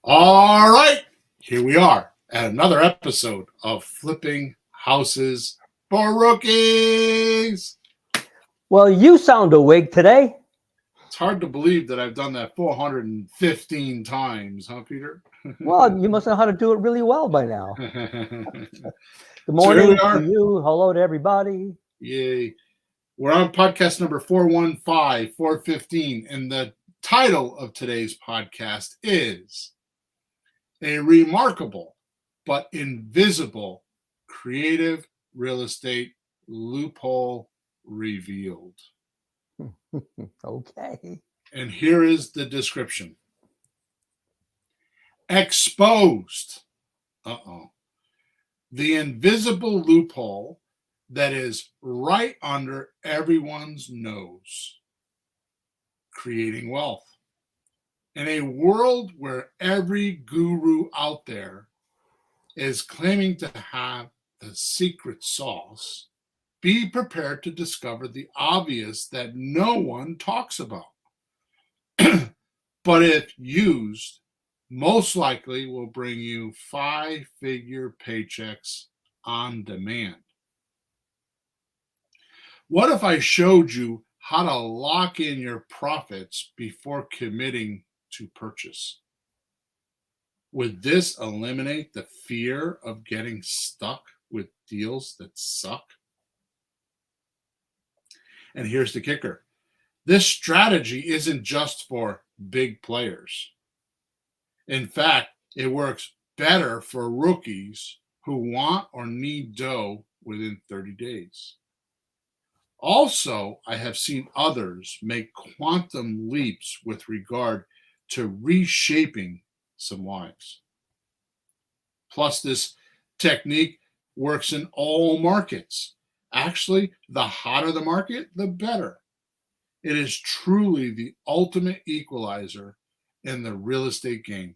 All right, here we are at another episode of Flipping Houses for Rookies. Well, you sound awake today. It's hard to believe that I've done that 415 times, huh, Peter? Well, you must know how to do it really well by now. Good So here we morning are. to you. Hello to everybody. Yay. We're on podcast number 415, 415, and the title of today's podcast is A Remarkable but Invisible Creative Real Estate Loophole Revealed. Okay. And here is the description. Exposed. The invisible loophole that is right under everyone's nose. Creating wealth. In a world where every guru out there is claiming to have the secret sauce, be prepared to discover the obvious that no one talks about. But if used, most likely will bring you 5-figure paychecks on demand. What if I showed you how to lock in your profits before committing to purchase? Would this eliminate the fear of getting stuck with deals that suck? And here's the kicker. This strategy isn't just for big players. In fact, it works better for rookies who want or need dough within 30 days. Also, I have seen others make quantum leaps with regard to reshaping some lives. Plus, this technique works in all markets. Actually, the hotter the market, the better. It is truly the ultimate equalizer in the real estate game.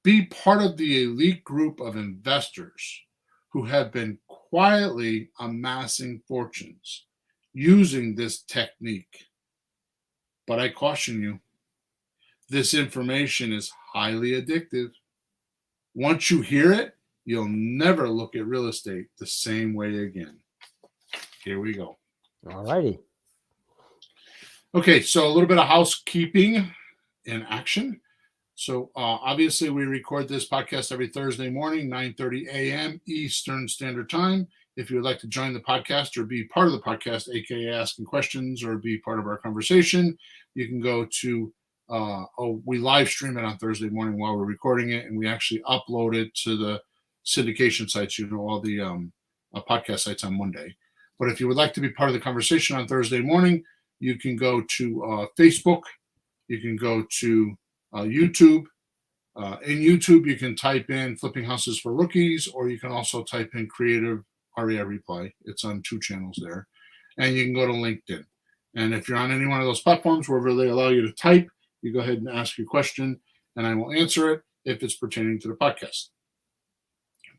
Be part of the elite group of investors who have been quietly amassing fortunes using this technique. But I caution you, this information is highly addictive. Once you hear it, you'll never look at real estate the same way again. Here we go. All righty. Okay, so a little bit of housekeeping in action. So obviously we record this podcast every Thursday morning, 9:30 a.m. Eastern Standard Time. If you would like to join the podcast or be part of the podcast, aka asking questions or be part of our conversation, you can go to, we live stream it on Thursday morning while we're recording it, and we actually upload it to the syndication sites, all the podcast sites on Monday. But if you would like to be part of the conversation on Thursday morning, you can go to Facebook. You can go to YouTube. In YouTube, you can type in Flipping Houses for Rookies, or you can also type in Creative REI Replay. It's on 2 channels there. And you can go to LinkedIn. And if you're on any one of those platforms, wherever they allow you to type, you go ahead and ask your question, and I will answer it if it's pertaining to the podcast.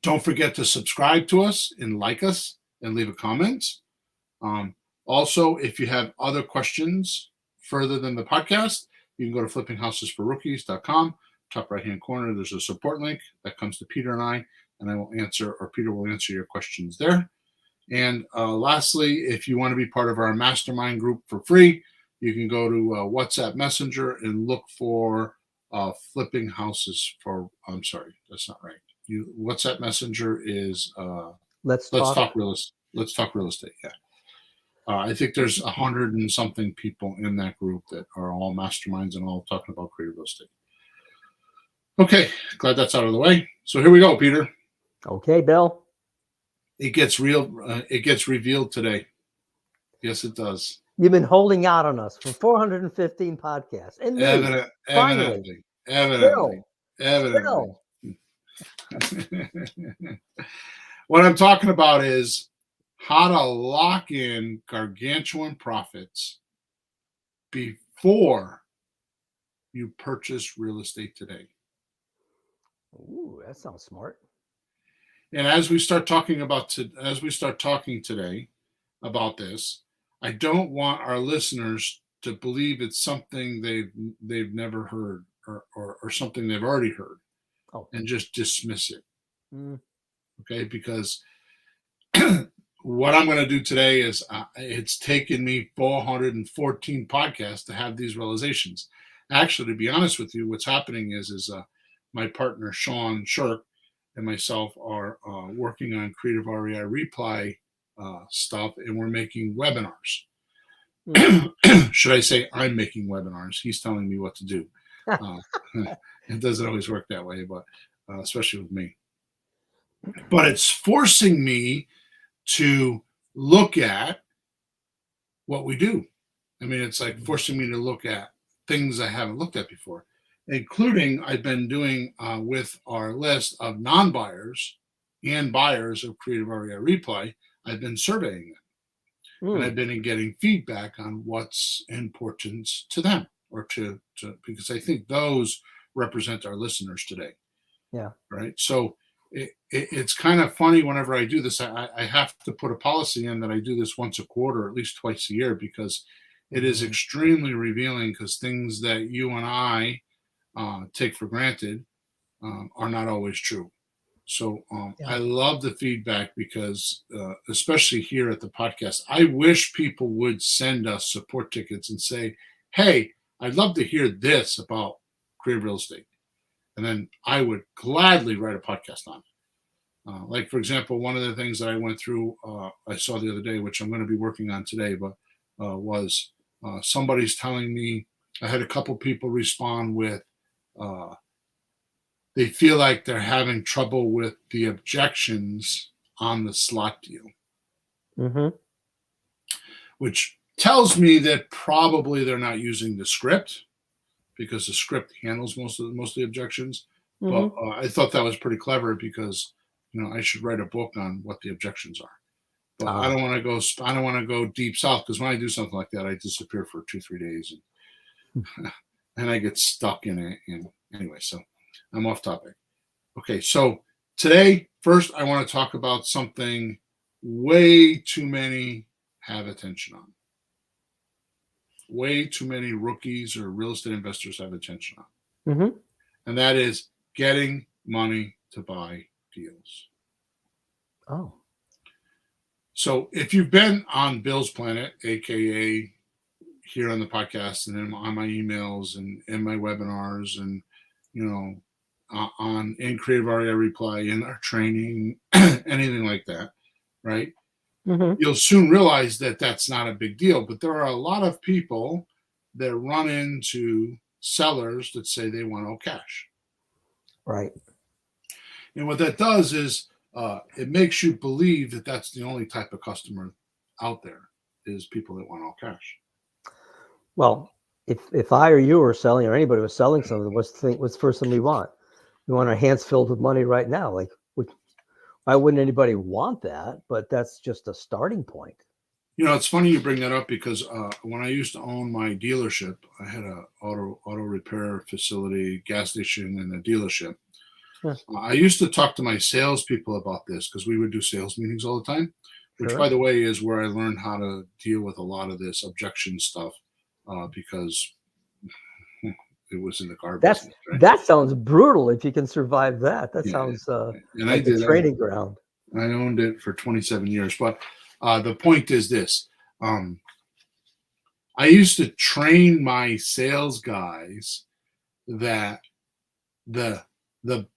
Don't forget to subscribe to us and like us and leave a comment. Also, if you have other questions further than the podcast, you can go to flippinghousesforrookies.com. Top right-hand corner, there's a support link that comes to Peter and I will answer, or Peter will answer your questions there. And lastly, if you want to be part of our mastermind group for free, you can go to WhatsApp Messenger and look for Flipping Houses for, I'm sorry, that's not right. WhatsApp Messenger is Let's Talk Real Estate. Yeah. I think there's 100 and something people in that group that are all masterminds and all talking about creative real estate. Okay, glad that's out of the way. So here we go, Peter. Okay, Bill. It gets real. It gets revealed today. Yes, it does. You've been holding out on us for 415 podcasts. And Evidently. Still. What I'm talking about is how to lock in gargantuan profits before you purchase real estate today. Ooh, that sounds smart. And as we start talking today about this, I don't want our listeners to believe it's something they've never heard or something they've already heard Oh. and just dismiss it. Mm. Okay, because what I'm going to do today is it's taken me 414 podcasts to have these realizations. Actually, to be honest with you, what's happening is my partner Sean Shirk and myself are working on creative REI reply stuff, and we're making webinars. Should I say I'm making webinars? He's telling me what to do. It doesn't always work that way, but especially with me. But it's forcing me to look at what we do. I mean, it's like forcing me to look at things I haven't looked at before, including I've been doing with our list of non-buyers and buyers of creative REI reply. I've been surveying them. And I've been getting feedback on what's important to them, or to because I think those represent our listeners today. Yeah. Right. So it's kind of funny whenever I do this. I have to put a policy in that I do this once a quarter, at least twice a year, because it is extremely revealing, because things that you and I take for granted are not always true. So I love the feedback, because especially here at the podcast, I wish people would send us support tickets and say, hey, I'd love to hear this about creative real estate. And then I would gladly write a podcast on it. Like, for example, one of the things that I went through, I saw the other day, which I'm going to be working on today, but was somebody's telling me, I had a couple people respond with, they feel like they're having trouble with the objections on the slot deal, which tells me that probably they're not using the script, because the script handles most of the objections. But I thought that was pretty clever, because I should write a book on what the objections are. But I don't want to go deep south, because when I do something like that, I disappear for 2-3 days, and I get stuck in it. And anyway, so I'm off topic. Okay, so today, first, I want to talk about something way too many have attention on. Way too many rookies or real estate investors have attention on. And that is getting money to buy deals. Oh. So if you've been on Bill's Planet, aka here on the podcast and then on my emails and in my webinars, and in creative REI reply, in our training, anything like that, right? You'll soon realize that that's not a big deal. But there are a lot of people that run into sellers that say they want all cash. Right. And what that does is it makes you believe that that's the only type of customer out there, is people that want all cash. Well, if I or you were selling, or anybody was selling something, what's the first thing we want? We want our hands filled with money right now. Like, why wouldn't anybody want that? But that's just a starting point. It's funny you bring that up, because when I used to own my dealership, I had a auto repair facility, gas station, and a dealership. I used to talk to my salespeople about this, because we would do sales meetings all the time, which, by the way, is where I learned how to deal with a lot of this objection stuff, because it was in the car business. Right? That sounds brutal. If you can survive that, that sounds like a training ground. I owned it for 27 years. But the point is this. I used to train my sales guys that the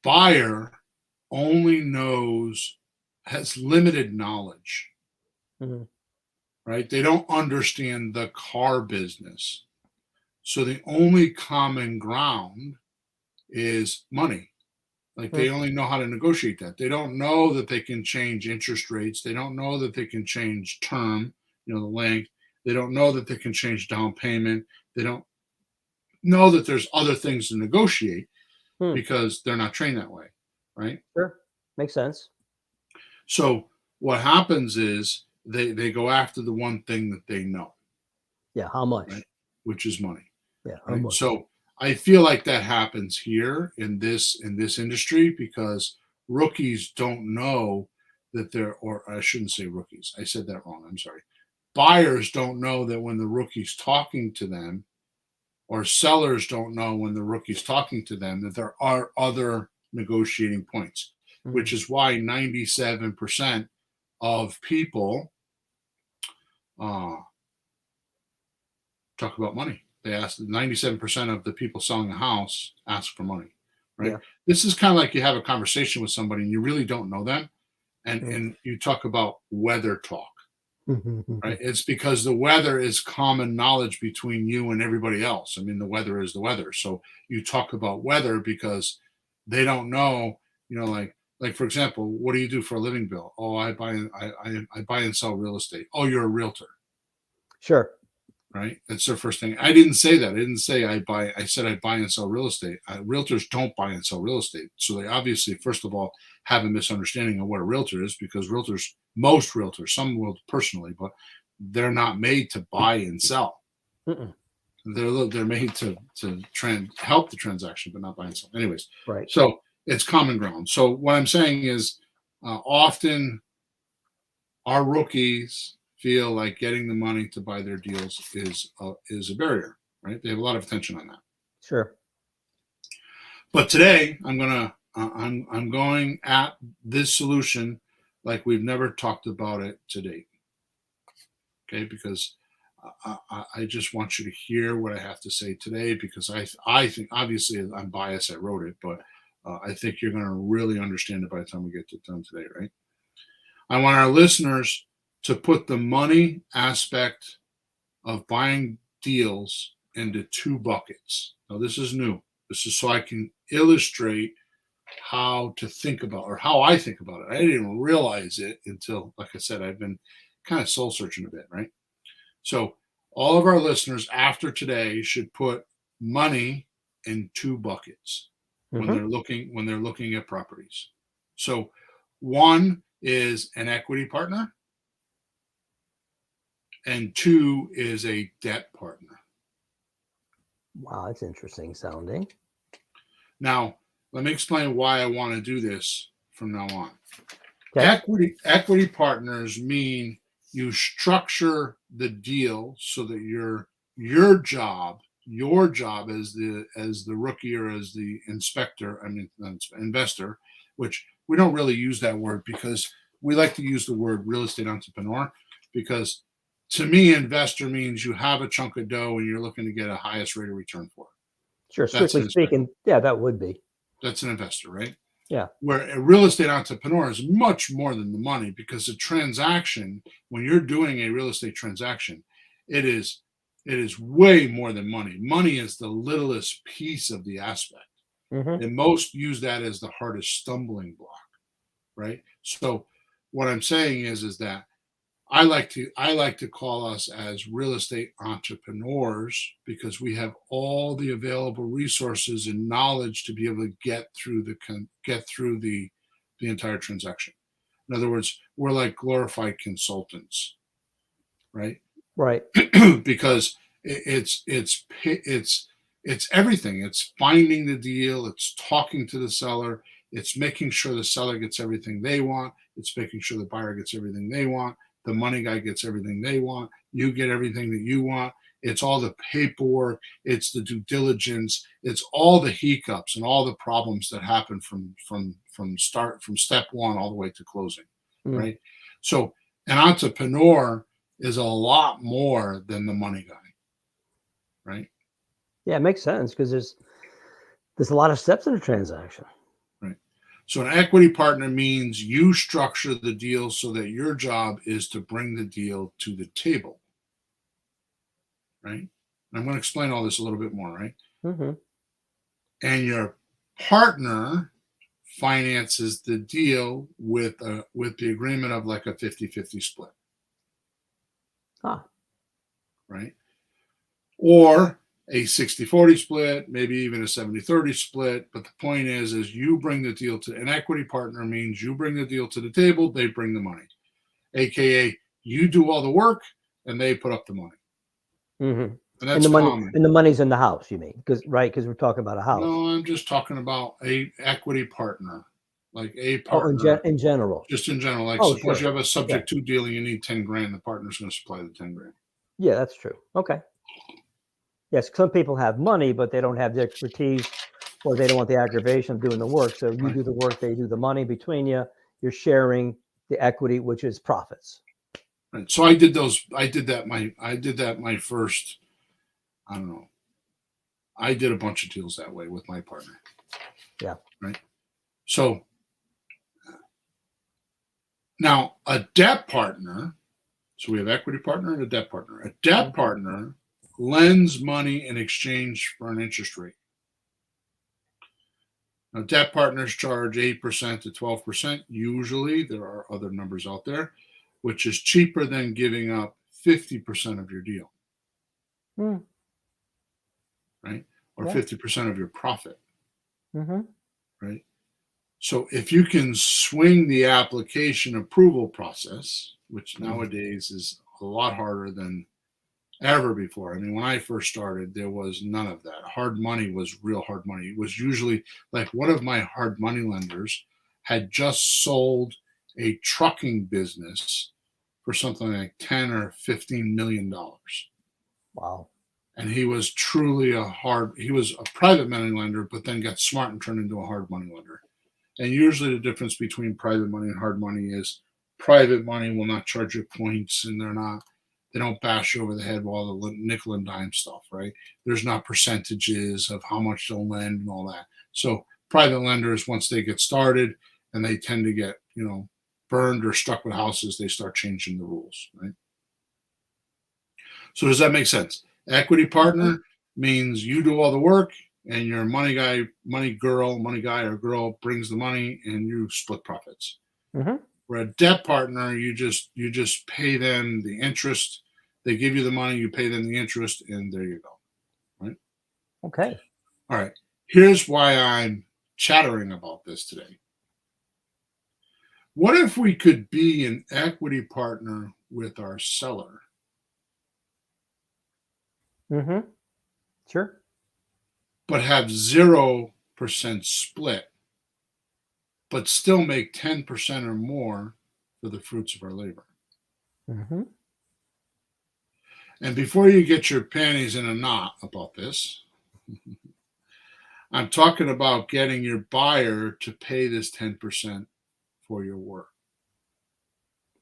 buyer only has limited knowledge, right? They don't understand the car business. So the only common ground is money. Like, they only know how to negotiate that. They don't know that they can change interest rates. They don't know that they can change term, the length. They don't know that they can change down payment. They don't know that there's other things to negotiate, because they're not trained that way, right? Sure. Makes sense. So what happens is they go after the one thing that they know. Yeah, how much? Right? Which is money. Yeah, how much? So I feel like that happens here in this industry, because rookies don't know that or I shouldn't say rookies. I said that wrong. I'm sorry. Buyers don't know that when the rookie's talking to them, or sellers don't know when the rookie's talking to them that there are other negotiating points, which is why 97% of people talk about money. They ask 97% of the people selling a house ask for money, right? Yeah. This is kind of like you have a conversation with somebody and you really don't know them, and you talk about weather talk, right? It's because the weather is common knowledge between you and everybody else. I mean, the weather is the weather. So you talk about weather because they don't know, like for example, what do you do for a living, Bill? Oh, I buy and sell real estate. Oh, you're a realtor. Sure. Right? That's their first thing. I didn't say that. I didn't say I buy. I said I buy and sell real estate. Realtors don't buy and sell real estate. So they obviously, first of all, have a misunderstanding of what a realtor is, because most realtors, some will personally, but they're not made to buy and sell. They're made to help the transaction, but not buy and sell. Anyways, right. So it's common ground. So what I'm saying is, often our rookies feel like getting the money to buy their deals is a barrier, right? They have a lot of attention on that. Sure. But today I'm going at this solution like we've never talked about it to date. Okay, because I just want you to hear what I have to say today, because I think, obviously I'm biased, I wrote it, but I think you're going to really understand it by the time we get to done today, right? I want our listeners to put the money aspect of buying deals into two buckets. Now, this is new. This is so I can illustrate how to think about, or how I think about it. I didn't realize it until, like I said, I've been kind of soul searching a bit, right? So all of our listeners after today should put money in two buckets when they're looking at properties. So one is an equity partner, and two is a debt partner. Wow, that's interesting sounding. Now, let me explain why I want to do this from now on. Okay. Equity partners mean you structure the deal so that your job as the rookie, or as the investor, which we don't really use that word, because we like to use the word real estate entrepreneur, because to me, investor means you have a chunk of dough and you're looking to get a highest rate of return for it. Sure, strictly speaking, yeah, that would be. That's an investor, right? Yeah. Where a real estate entrepreneur is much more than the money, because a transaction, when you're doing a real estate transaction, it is way more than money. Money is the littlest piece of the aspect. And most use that as the hardest stumbling block, right? So what I'm saying is that I like to call us as real estate entrepreneurs, because we have all the available resources and knowledge to be able to get through the entire transaction. In other words, we're like glorified consultants, right? Right. Because it's everything. It's finding the deal. It's talking to the seller. It's making sure the seller gets everything they want. It's making sure the buyer gets everything they want. The money guy gets everything they want. You get everything that you want. It's all the paperwork. It's the due diligence. It's all the hiccups and all the problems that happen from step one all the way to closing, right? So an entrepreneur is a lot more than the money guy, right? Yeah, it makes sense, because there's a lot of steps in a transaction. Right. So an equity partner means you structure the deal so that your job is to bring the deal to the table, right? And I'm going to explain all this a little bit more, right? And your partner finances the deal with the agreement of like a 50-50 split. Right? Or a 60-40 split, maybe even a 70-30 split. But the point is you bring the deal to an equity partner means you bring the deal to the table, they bring the money. AKA you do all the work and they put up the money. And that's common. And the money's in the house, you mean? Because we're talking about a house. No, I'm just talking about a equity partner, like a partner. Oh, in general. Just in general. Like suppose you have a subject to deal and you need 10 grand, the partner's going to supply the 10 grand. Yeah, that's true. Okay. Yes, some people have money, but they don't have the expertise, or they don't want the aggravation of doing the work. So you Right. do the work, they do the money between you. You're sharing the equity, which is profits. Right. So I did that my first, I don't know. I did a bunch of deals that way with my partner. Yeah. Right. So now a debt partner, so we have equity partner and a debt partner. A debt partner lends money in exchange for an interest rate. Now, debt partners charge 8% to 12%. Usually, there are other numbers out there, which is cheaper than giving up 50% of your deal, Mm. right? Or Yeah. 50% of your profit, Mm-hmm. right? So if you can swing the application approval process, which nowadays is a lot harder than ever before. I mean, when I first started, there was none of that. Hard money was real hard money. It was usually like one of my hard money lenders had just sold a trucking business for something like 10 or 15 million dollars. Wow. And he was truly he was a private money lender, but then got smart and turned into a hard money lender. And usually the difference between private money and hard money is private money will not charge you points, and they don't bash you over the head with all the nickel and dime stuff, right? There's not percentages of how much they'll lend and all that. So private lenders, once they get started and they tend to get, burned or stuck with houses, they start changing the rules, right? So does that make sense? Equity partner means you do all the work and your money guy or girl brings the money and you split profits. Mm-hmm. Where a debt partner, you just pay them the interest. They give you the money, you pay them the interest, and there you go. Right? Okay. All right. Here's why I'm chattering about this today. What if we could be an equity partner with our seller? Mm-hmm. Sure. But have 0% split, but still make 10% or more for the fruits of our labor. Mm-hmm. And before you get your panties in a knot about this, I'm talking about getting your buyer to pay this 10% for your work.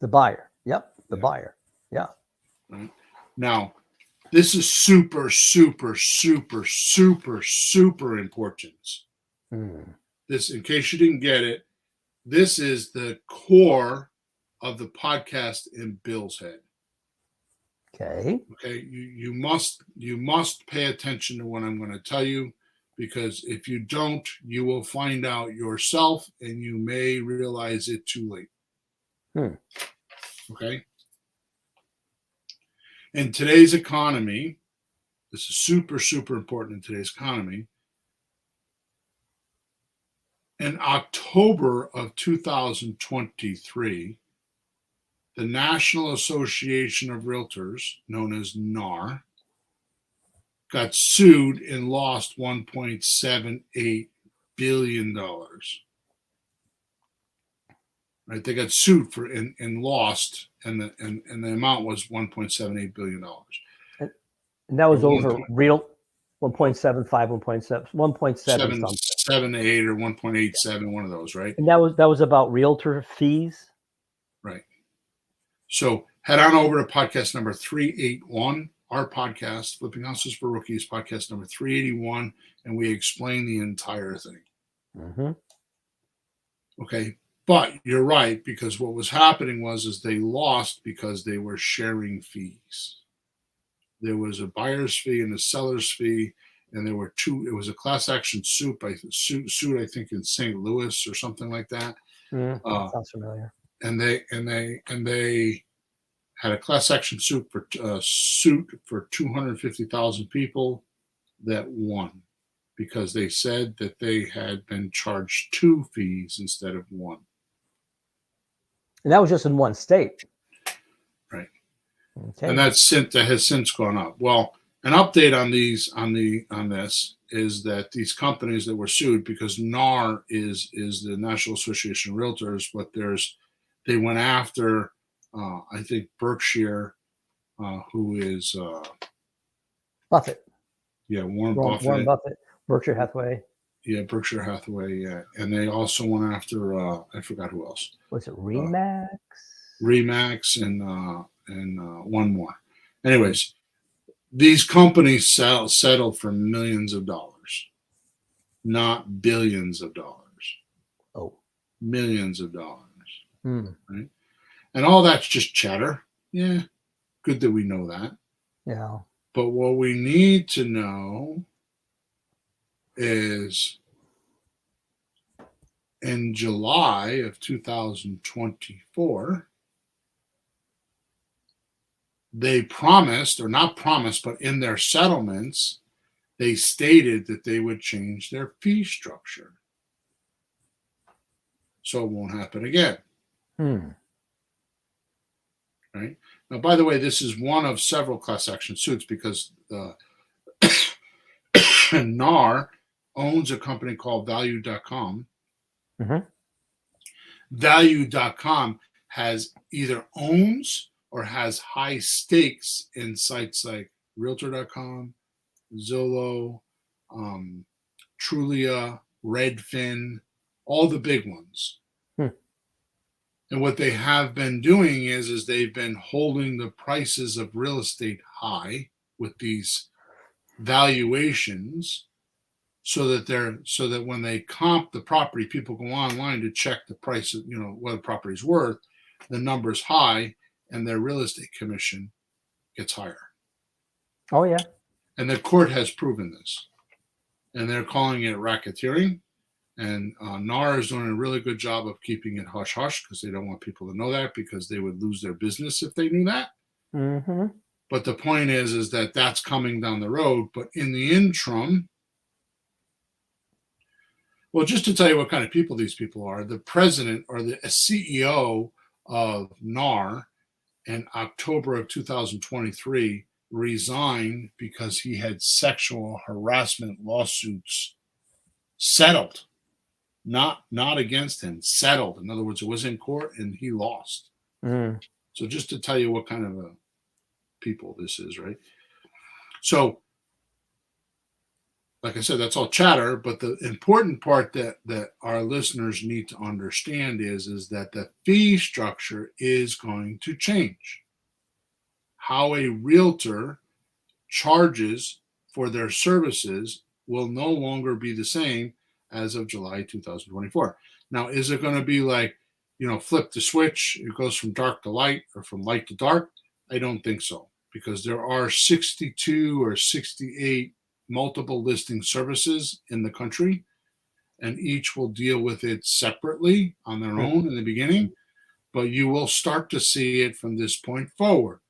The buyer. Yep. The Yeah. buyer. Yeah. Right? Now, this is super, super, super, super, super important. Mm. This, in case you didn't get it, this is the core of the podcast in Bill's head. Okay. Okay, you must pay attention to what I'm going to tell you, because if you don't, you will find out yourself and you may realize it too late. Okay. In today's economy, this is super, super important in today's economy. In October of 2023, the National Association of Realtors, known as NAR, got sued and lost $1.78 billion. Right? They got sued for and lost, and the amount was $1.78 billion. And that was over real 1.75, 1.7 something. 7.78 or 1.87, one of those, right? And that was about realtor fees. Right. So head on over to podcast number 381, our podcast, Flipping Houses for Rookies, podcast number 381, and we explain the entire thing. Mm-hmm. Okay. But you're right, because what was happening is they lost because they were sharing fees. There was a buyer's fee and a seller's fee, and there were two. It was a class action suit, I think, in St. Louis or something like that. That sounds familiar. And they had a class action suit for 250,000 people that won, because they said that they had been charged 2 fees instead of 1. And that was just in one state. Right. Okay. And that has since gone up. Well, an update on this is that these companies that were sued, because NAR is the National Association of Realtors, but they went after I think Berkshire, who is Buffett. Yeah, Warren Warren Buffett. Buffett, Berkshire Hathaway. Yeah, Berkshire Hathaway. Yeah, and they also went after I forgot who else. Was it Remax? Remax and one more. Anyways, these companies settled for millions of dollars, not billions of dollars. Oh, Millions of dollars. right? And all that's just chatter. Yeah, good that we know that. Yeah. But what we need to know is in July of 2024, they promised, or not promised, but in their settlements, they stated that they would change their fee structure. So it won't happen again. Right? Now, by the way, this is one of several class action suits because NAR owns a company called Value.com. Value.com has either owns or has high stakes in sites like Realtor.com, Zillow, Trulia, Redfin, all the big ones. And what they have been doing is they've been holding the prices of real estate high with these valuations so that when they comp the property, people go online to check the price of, what the property's worth, the number's high, and their real estate commission gets higher. Oh, yeah. And the court has proven this. And they're calling it racketeering. And NAR is doing a really good job of keeping it hush-hush because they don't want people to know that because they would lose their business if they knew that. But the point is that that's coming down the road. But in the interim, well, just to tell you what kind of people these people are, the president or the CEO of NAR in October of 2023 resigned because he had sexual harassment lawsuits settled. Not against him, settled. In other words, it was in court and he lost. So just to tell you what kind of a people this is, right? So, like I said, that's all chatter, but the important part that our listeners need to understand is that the fee structure is going to change. How a realtor charges for their services will no longer be the same as of July 2024. Now, is it going to be like, flip the switch, it goes from dark to light or from light to dark? I don't think so, because there are 62 or 68 multiple listing services in the country, and each will deal with it separately on their own in the beginning, but you will start to see it from this point forward.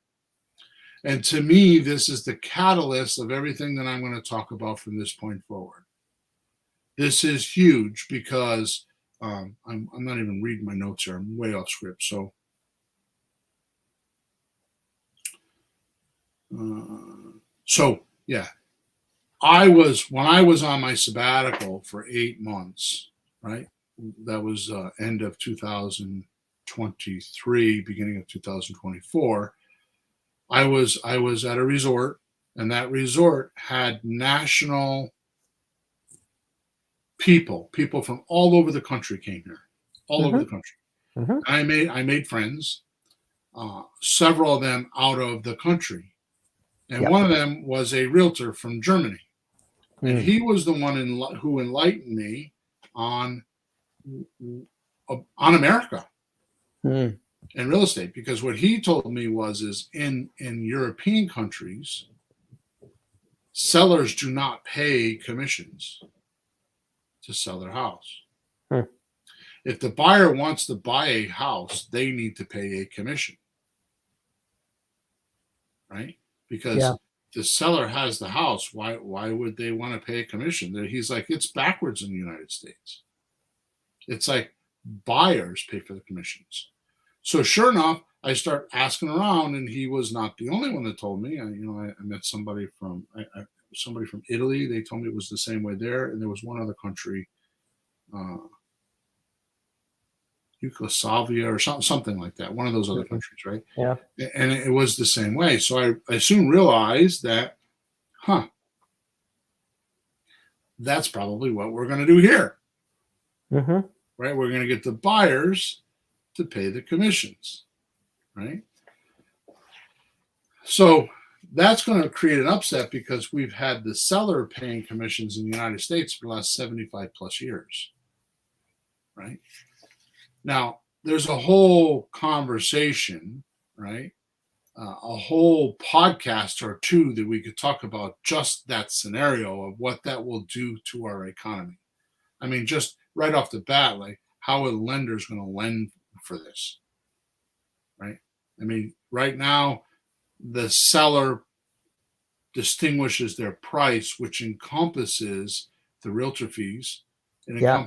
And to me, this is the catalyst of everything that I'm going to talk about from this point forward. This is huge because I'm not even reading my notes here. I'm way off script. So, yeah, when I was on my sabbatical for 8 months, right? That was end of 2023, beginning of 2024. I was at a resort, and that resort had national people from all over the country came here, all over the country. I made friends, several of them out of the country, and one of them was a realtor from Germany, and he was the one who enlightened me on America and real estate, because what he told me is in European countries, sellers do not pay commissions to sell their house. If the buyer wants to buy a house, they need to pay a commission, right? Because the seller has the house. Why would they want to pay a commission? He's like, it's backwards in the United States. It's like buyers pay for the commissions. So sure enough, I start asking around, and he was not the only one that told me. I met somebody from Italy. They told me it was the same way there, and there was one other country, Yugoslavia or something like that. One of those other countries, right? Yeah. And it was the same way. So I soon realized that, that's probably what we're going to do here, Mm-hmm. right? We're going to get the buyers to pay the commissions, right? So that's going to create an upset because we've had the seller paying commissions in the United States for the last 75 plus years, right? Now, there's a whole conversation, right? A whole podcast or two that we could talk about just that scenario of what that will do to our economy. I mean, just right off the bat, like how a lender is going to lend for this, right? I mean, right now, the seller distinguishes their price, which encompasses the realtor fees. It Yeah.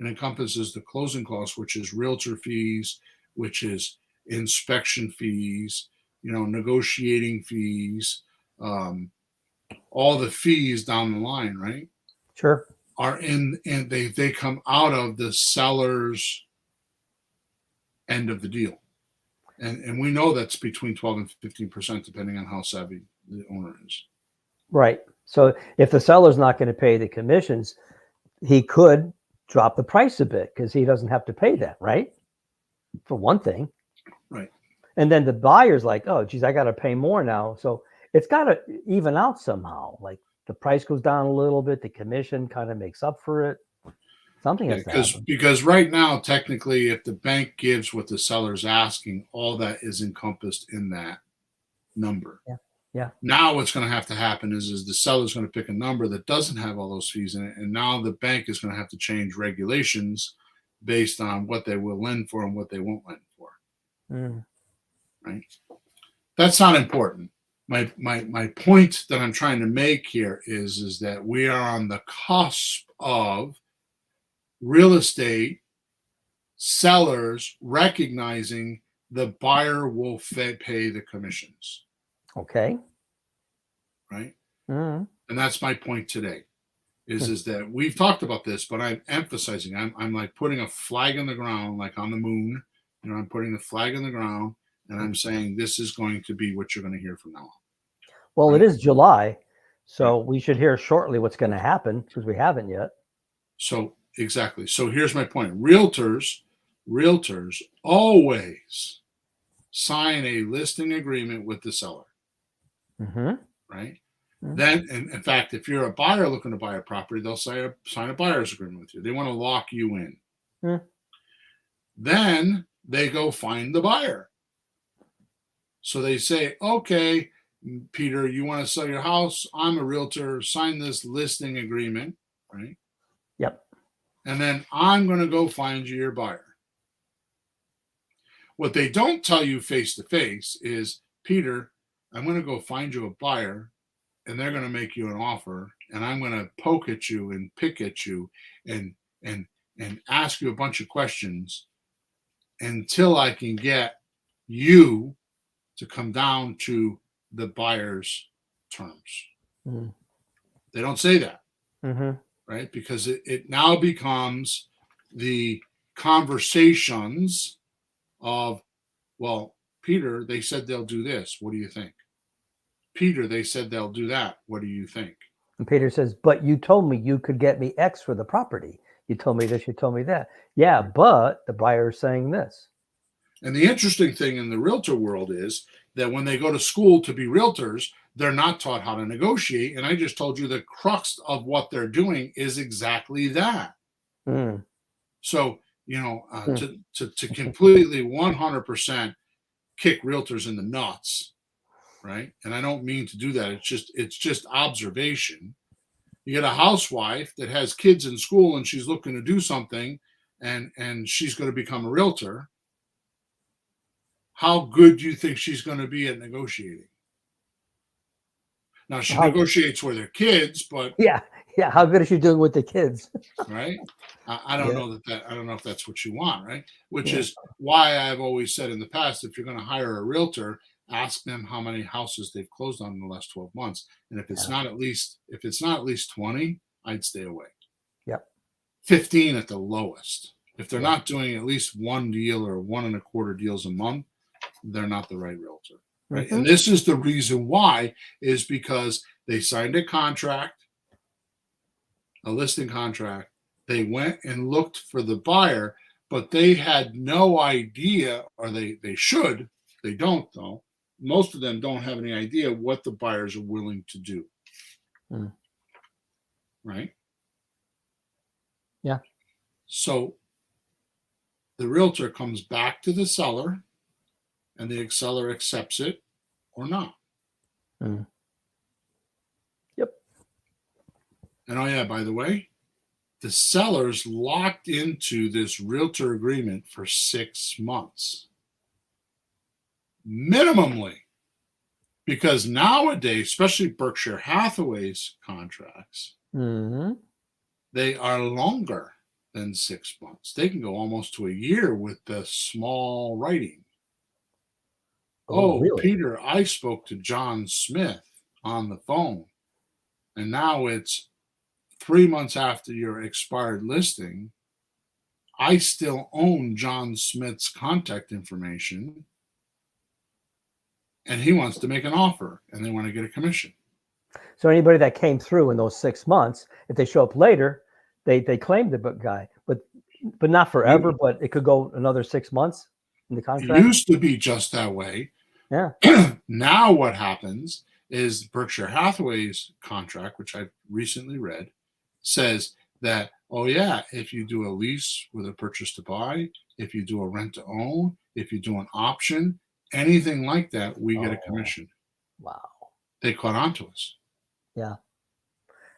encompasses the closing costs, which is realtor fees, which is inspection fees, negotiating fees, all the fees down the line, right? Sure. Are in, and they come out of the seller's end of the deal. And we know that's between 12 and 15%, depending on how savvy the owner is. Right. So if the seller's not going to pay the commissions, he could drop the price a bit because he doesn't have to pay that, right? For one thing. Right. And then the buyer's like, oh, geez, I got to pay more now. So it's got to even out somehow. Like the price goes down a little bit, the commission kind of makes up for it. Something has to happen. Because right now, technically, if the bank gives what the seller's asking, all that is encompassed in that number. Yeah. Yeah. Now what's going to have to happen is the seller's going to pick a number that doesn't have all those fees in it. And now the bank is going to have to change regulations based on what they will lend for and what they won't lend for. Right? That's not important. My point that I'm trying to make here is that we are on the cusp of real estate sellers recognizing the buyer will pay the commissions. Okay. Right. Mm-hmm. And that's my point today is that we've talked about this, but I'm emphasizing, I'm like putting a flag in the ground, like on the moon, I'm putting the flag in the ground and I'm saying, this is going to be what you're going to hear from now on. Well, right? It is July, so we should hear shortly what's going to happen because we haven't yet. So exactly. So here's my point. Realtors always sign a listing agreement with the seller. Mm-hmm. Right. Mm-hmm. Then, in fact, if you're a buyer looking to buy a property, they'll sign a buyer's agreement with you. They want to lock you in. Mm-hmm. Then they go find the buyer. So they say, okay, Peter, you want to sell your house? I'm a realtor. Sign this listing agreement. Right. Yep. And then I'm going to go find you your buyer. What they don't tell you face to face is, Peter, I'm going to go find you a buyer and they're going to make you an offer and I'm going to poke at you and pick at you and ask you a bunch of questions until I can get you to come down to the buyer's terms. Mm-hmm. They don't say that. Mm-hmm. Right? Because it now becomes the conversations of, well, Peter, they said they'll do this. What do you think? Peter, they said they'll do that. What do you think? And Peter says, but you told me you could get me X for the property. You told me this, you told me that. Yeah, but the buyer is saying this. And the interesting thing in the realtor world is that when they go to school to be realtors, they're not taught how to negotiate. And I just told you the crux of what they're doing is exactly that. Mm. So, to completely 100% kick realtors in the nuts, right? And I don't mean to do that. It's just observation. You get a housewife that has kids in school and she's looking to do something and she's going to become a realtor. How good do you think she's going to be at negotiating? Now she negotiates with her kids, but yeah. How good is she doing with the kids? Right? I don't know I don't know if that's what you want, right? Which is why I've always said in the past, if you're going to hire a realtor, ask them how many houses they've closed on in the last 12 months, and if it's not at least 20, I'd stay away. Yep. 15 at the lowest. If they're not doing at least one deal or 1.25 deals a month, they're not the right realtor. Right? Mm-hmm. And this is the reason why is because they signed a contract. a listing contract. They went and looked for the buyer, but they had no idea, or they should. They don't, though. Most of them don't have any idea what the buyers are willing to do. Mm. Right? Yeah. So the realtor comes back to the seller, and the seller accepts it or not. Mm. Yep. And oh yeah, by the way, the seller's locked into this realtor agreement for 6 months. Minimally. Because nowadays, especially Berkshire Hathaway's contracts, Mm-hmm. they are longer than 6 months. They can go almost to a year with the small writing. Oh, really? Peter, I spoke to John Smith on the phone, and now it's 3 months after your expired listing. I still own John Smith's contact information, and he wants to make an offer, and they want to get a commission. So anybody that came through in those 6 months, if they show up later, they claim the guy, but not forever. But it could go another 6 months in the contract. It used to be just that way. Yeah. Now what happens is Berkshire Hathaway's contract, which I've recently read, says that, oh yeah, if you do a lease with a purchase to buy, if you do a rent to own, if you do an option, anything like that, we get a commission. Wow. They caught on to us. Yeah.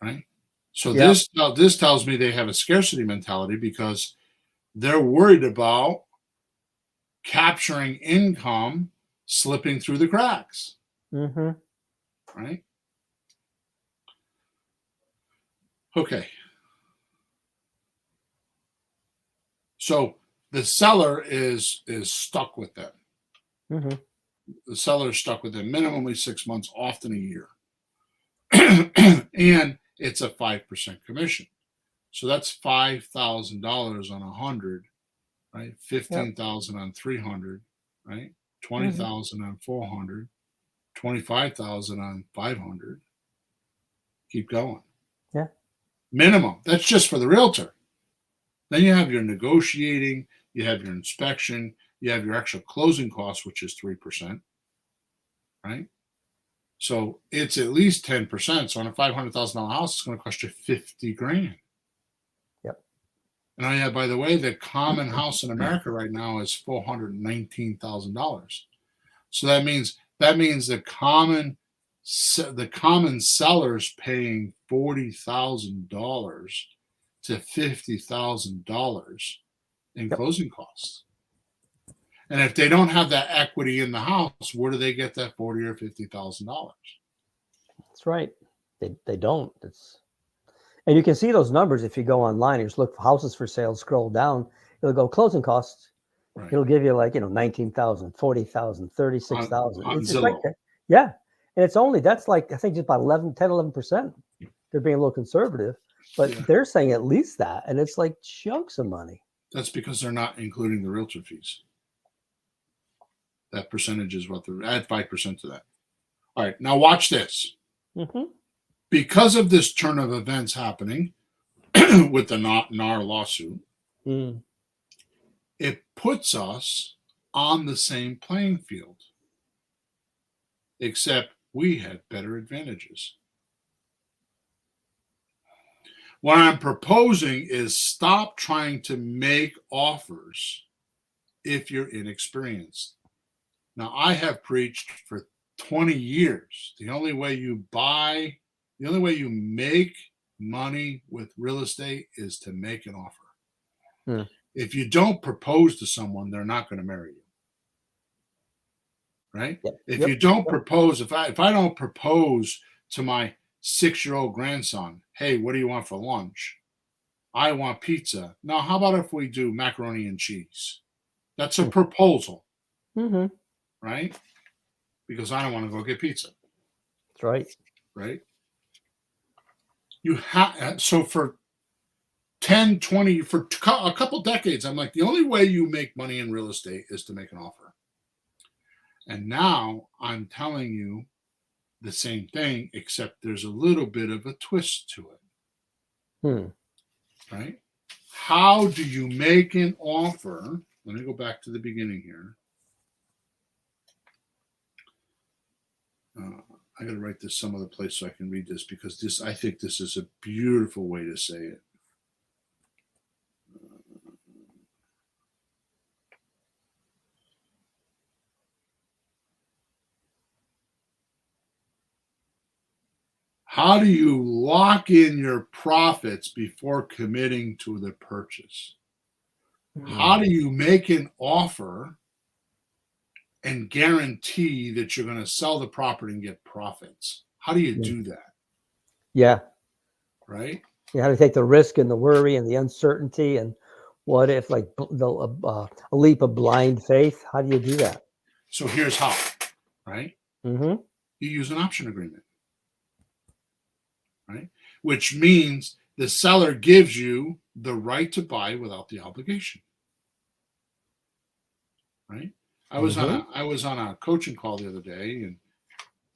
Right. So this tells me they have a scarcity mentality because they're worried about capturing income slipping through the cracks. Mm-hmm. Right. Okay. So the seller is stuck with them. Mm-hmm. The seller is stuck with them minimally 6 months, often a year. And it's a 5% commission. So that's $5,000 on 100, right? 15,000 on 300, right? 20,000 on 400, 25,000 on 500. Keep going. Yeah. Minimum. That's just for the realtor. Then you have your negotiating, you have your inspection, you have your actual closing costs, which is 3%, right? So it's at least 10%. So on a $500,000 house, it's going to cost you $50,000. Yep. And oh yeah, by the way, the common house in America right now is $419,000. So that means the common seller's paying $40,000 to $50,000 in closing costs. And if they don't have that equity in the house, where do they get that $40,000 or $50,000? That's right. They don't. And you can see those numbers if you go online and just look for houses for sale, scroll down, it'll go closing costs. Right. It'll give you like, 19,000, 40,000, 36,000. It's right there. Yeah. And it's only, that's like, I think just about 11%. They're being a little conservative, but they're saying at least that. And it's like chunks of money. That's because they're not including the realtor fees. That percentage is what they're add 5% to that. All right, now watch this. Mm-hmm. Because of this turn of events happening with the NAR lawsuit, it puts us on the same playing field, except we have better advantages. What I'm proposing is stop trying to make offers if you're inexperienced. Now, I have preached for 20 years. The only way you make money with real estate is to make an offer. If you don't propose to someone, they're not going to marry you. Right? Yep. If you don't propose, if I don't propose to my 6-year-old grandson, hey, what do you want for lunch? I want pizza. Now, how about if we do macaroni and cheese? That's a proposal. Mm-hmm. Right? Because I don't want to go get pizza. That's right. Right? You have, so for 10, 20, for a couple decades, I'm like, the only way you make money in real estate is to make an offer. And now I'm telling you the same thing, except there's a little bit of a twist to it. Hmm. right? How do you make an offer? Let me go back to the beginning here. I got to write this some other place so I can read this, because I think this is a beautiful way to say it. How do you lock in your profits before committing to the purchase? How do you make an offer and guarantee that you're going to sell the property and get profits? How do you do that? Yeah. Right? You have to take the risk and the worry and the uncertainty and what if, like a leap of blind faith. How do you do that? So here's how, right? Mm-hmm. You use an option agreement, right? Which means the seller gives you the right to buy without the obligation, right? I was on a coaching call the other day, and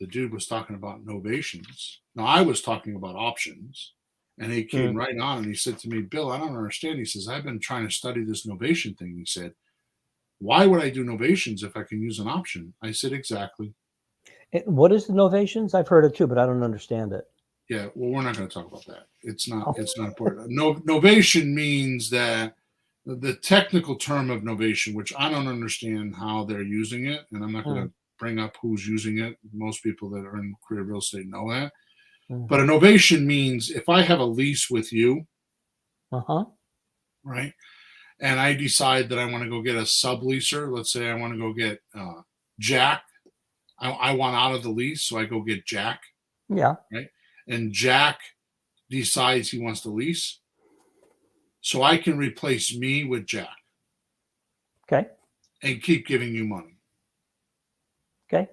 the dude was talking about novations. Now I was talking about options, and he came right on and he said to me, "Bill, I don't understand." He says, "I've been trying to study this novation thing." He said, "Why would I do novations if I can use an option?" I said, "Exactly." What is the novations? I've heard it too, but I don't understand it. Yeah, well, we're not going to talk about that. It's not. Oh. It's not important. Novation means that the technical term of novation, which I don't understand how they're using it, and I'm not going to bring up who's using it. Most people that are in creative real estate know that. But a novation means if I have a lease with you, right, and I decide that I want to go get a subleaser. Let's say I want to go get Jack. I want out of the lease, so I go get Jack. Yeah. Right. And Jack decides he wants to lease. So I can replace me with Jack. Okay. And keep giving you money. Okay.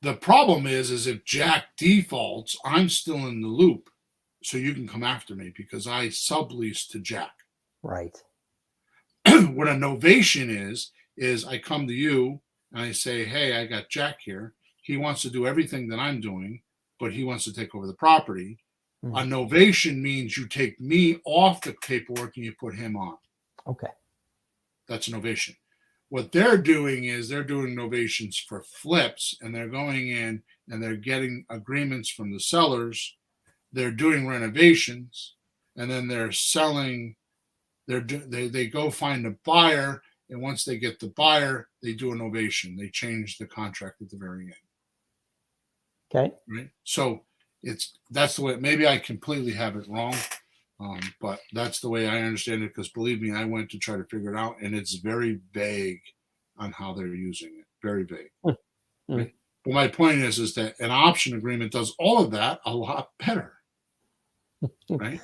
The problem is if Jack defaults, I'm still in the loop. So you can come after me because I sublease to Jack. Right. What a novation is I come to you and I say, "Hey, I got Jack here. He wants to do everything that I'm doing, but he wants to take over the property." A novation means you take me off the paperwork and you put him on. Okay. That's a novation. What they're doing is they're doing novations for flips, and they're going in and they're getting agreements from the sellers. They're doing renovations, and then they're selling. They go find a buyer, and once they get the buyer, they do a novation. They change the contract at the very end. Okay. Right. So that's the way. Maybe I completely have it wrong, but that's the way I understand it. Because believe me, I went to try to figure it out, and it's very vague on how they're using it. Very vague. Right? But my point is that an option agreement does all of that a lot better. Right.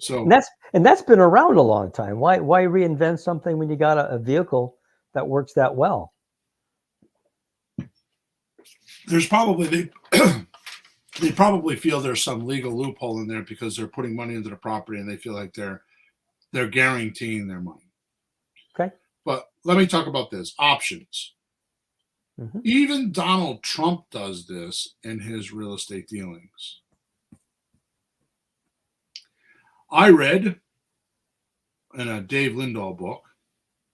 So and that's been around a long time. Why reinvent something when you got a vehicle that works that well? there's probably they probably feel there's some legal loophole in there because they're putting money into the property and they feel like they're guaranteeing their money. Okay. But let me talk about this. Options. Even Donald Trump does this in his real estate dealings. I read in a Dave Lindahl book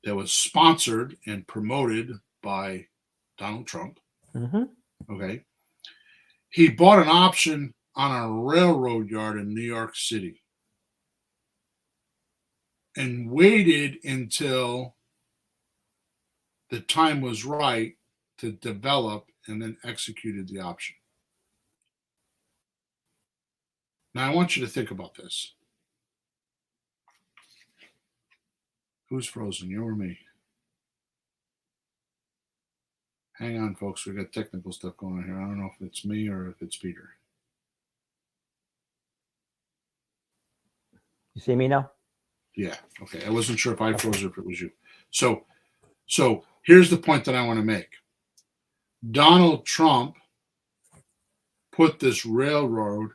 that was sponsored and promoted by Donald Trump. Okay. He bought an option on a railroad yard in New York City and waited until the time was right to develop and then executed the option. Now, I want you to think about this. Who's frozen, you or me? Hang on, folks. We got technical stuff going on here. I don't know if it's me or if it's Peter. You see me now? Yeah. Okay. I wasn't sure if I froze or if it was you. So here's the point that I want to make. Donald Trump put this railroad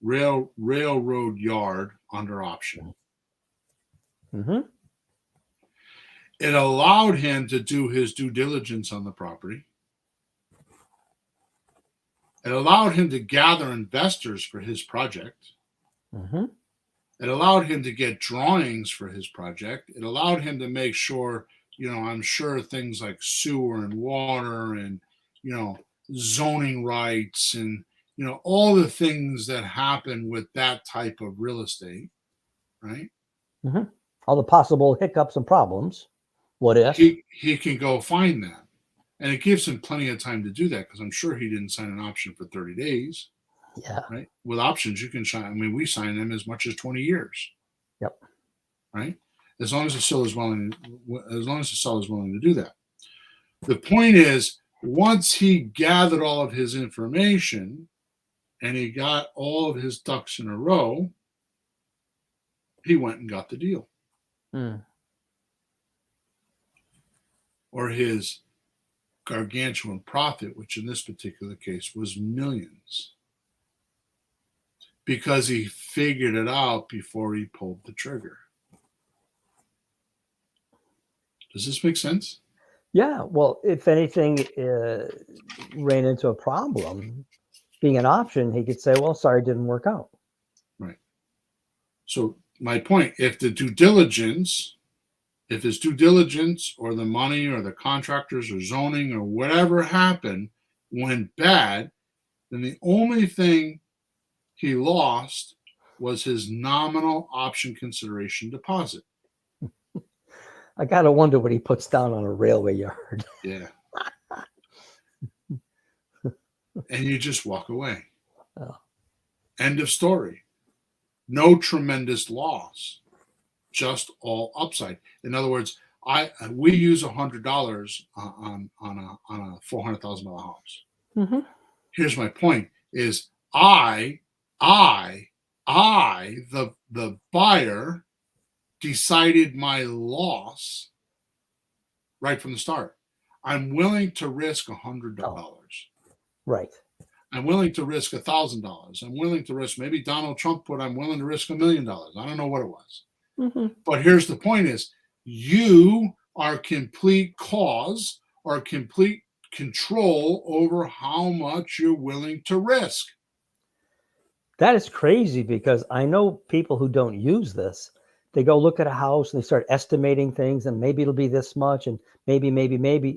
yard under option. It allowed him to do his due diligence on the property. It allowed him to gather investors for his project. It allowed him to get drawings for his project. It allowed him to make sure, I'm sure things like sewer and water and, zoning rights and, all the things that happen with that type of real estate, right? Mm-hmm. All the possible hiccups and problems. What if? He can go find that. And it gives him plenty of time to do that because I'm sure he didn't sign an option for 30 days. Yeah. Right. With options, you can sign. I mean, we sign them as much as 20 years. Yep. Right. As long as the seller is willing to do that. The point is, once he gathered all of his information and he got all of his ducks in a row, he went and got the deal. Mm. Or his gargantuan profit, which in this particular case was millions, because he figured it out before he pulled the trigger. Does this make sense? Yeah. Well, if anything ran into a problem, being an option, he could say, well, sorry, it didn't work out. Right. So my point, if his due diligence or the money or the contractors or zoning or whatever happened went bad, then the only thing he lost was his nominal option consideration deposit. I got to wonder what he puts down on a railway yard. Yeah. And you just walk away. Oh. End of story. No tremendous loss, just all upside. In other words, we use $100 on a $400,000 house. Mm-hmm. Here's my point: is the buyer decided my loss right from the start. I'm willing to risk $100. Oh. Right. I'm willing to risk $1,000. I'm willing to risk, maybe Donald Trump put, I'm willing to risk $1 million. I don't know what it was. Mm-hmm. But here's the point is, you are complete cause or complete control over how much you're willing to risk. That is crazy because I know people who don't use this. They go look at a house and they start estimating things and maybe it'll be this much and maybe,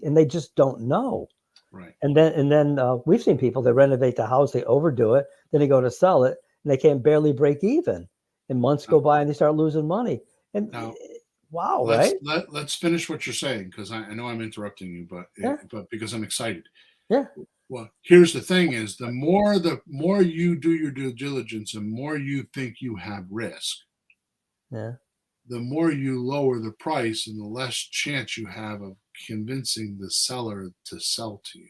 and they just don't know. Right. And then we've seen people that renovate the house, they overdo it, then they go to sell it and they can barely break even. And months go by and they start losing money. And now, wow, let's finish what you're saying, because I know I'm interrupting you, but because I'm excited. Yeah. Well, here's the thing: is the more you do your due diligence, and more you think you have risk. Yeah. The more you lower the price, and the less chance you have of convincing the seller to sell to you.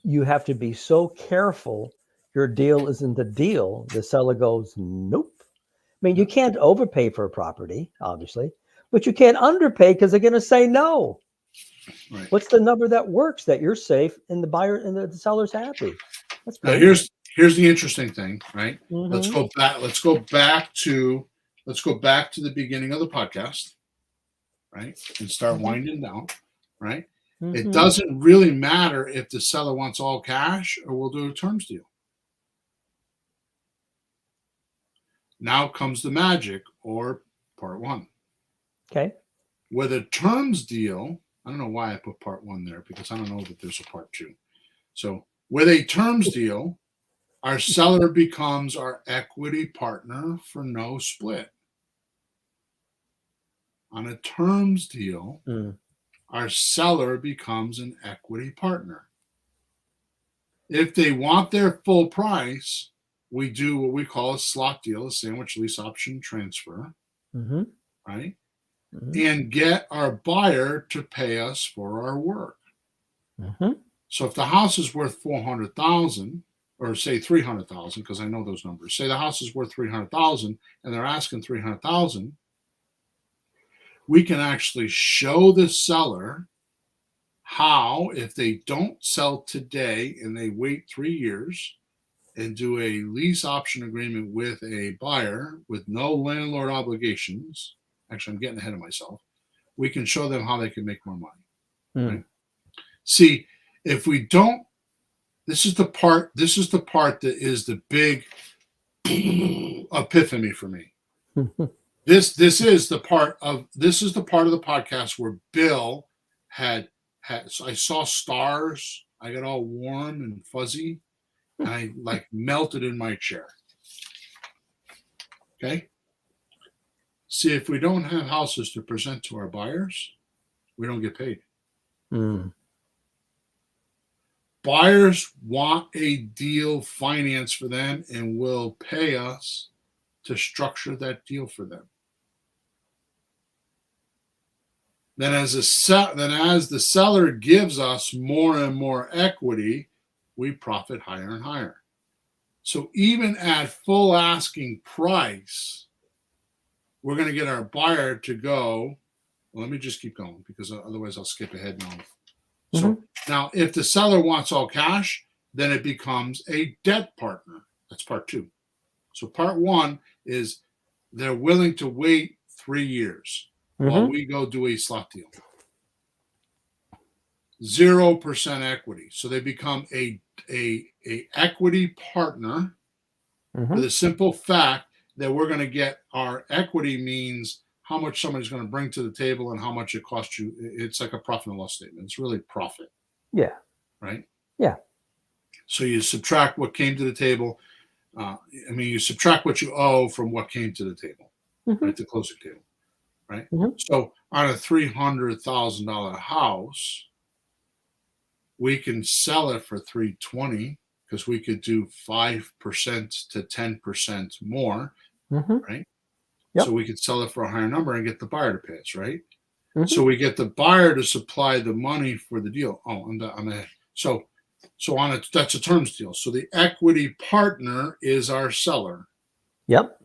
You have to be so careful. Your deal isn't the deal. The seller goes, nope. I mean, you can't overpay for a property, obviously, but you can't underpay because they're going to say no. Right. What's the number that works that you're safe and the buyer and the seller's happy? That's now crazy. here's the interesting thing, right? Mm-hmm. Let's go back to the beginning of the podcast, right? And start winding down, right? Mm-hmm. It doesn't really matter if the seller wants all cash or we'll do a terms deal. Now comes the magic, or part one. Okay. With a terms deal, I don't know why I put part one there because I don't know that there's a part two. So with a terms deal, our seller becomes our equity partner for no split. On a terms deal, our seller becomes an equity partner. If they want their full price, we do what we call a slot deal, a sandwich lease option transfer, right? And get our buyer to pay us for our work. So if the house is worth $400,000, or say $300,000, because I know those numbers. Say the house is worth $300,000, and they're asking $300,000. We can actually show the seller how, if they don't sell today and they wait 3 years and do a lease option agreement with a buyer with no landlord obligations. Actually, I'm getting ahead of myself. We can show them how they can make more money. Right? See, if we don't, this is the part that is the big epiphany for me. This is the part of the podcast where Bill had so I saw stars. I got all warm and fuzzy, and I like melted in my chair. Okay. See, if we don't have houses to present to our buyers, we don't get paid. Buyers want a deal financed for them and will pay us to structure that deal for them. Then as the seller gives us more and more equity, we profit higher and higher. So even at full asking price, we're going to get our buyer to go, well, let me just keep going because otherwise I'll skip ahead now. So now if the seller wants all cash, then it becomes a debt partner. That's part 2. So part 1 is they're willing to wait 3 years while we go do a slot deal. 0% equity. So they become a equity partner for the simple fact that we're going to get our equity means how much somebody's going to bring to the table and how much it costs you. It's like a profit and loss statement. It's really profit. Yeah. Right? Yeah. So you subtract what came to the table. You subtract what you owe from what came to the table, right? The closing table, right? So on a $300,000 house, we can sell it for $320,000 because we could do 5% to 10% more, right? Yep. So we could sell it for a higher number and get the buyer to pay us, right? So we get the buyer to supply the money for the deal. Oh, I'm ahead. So that's a terms deal. So the equity partner is our seller. Yep.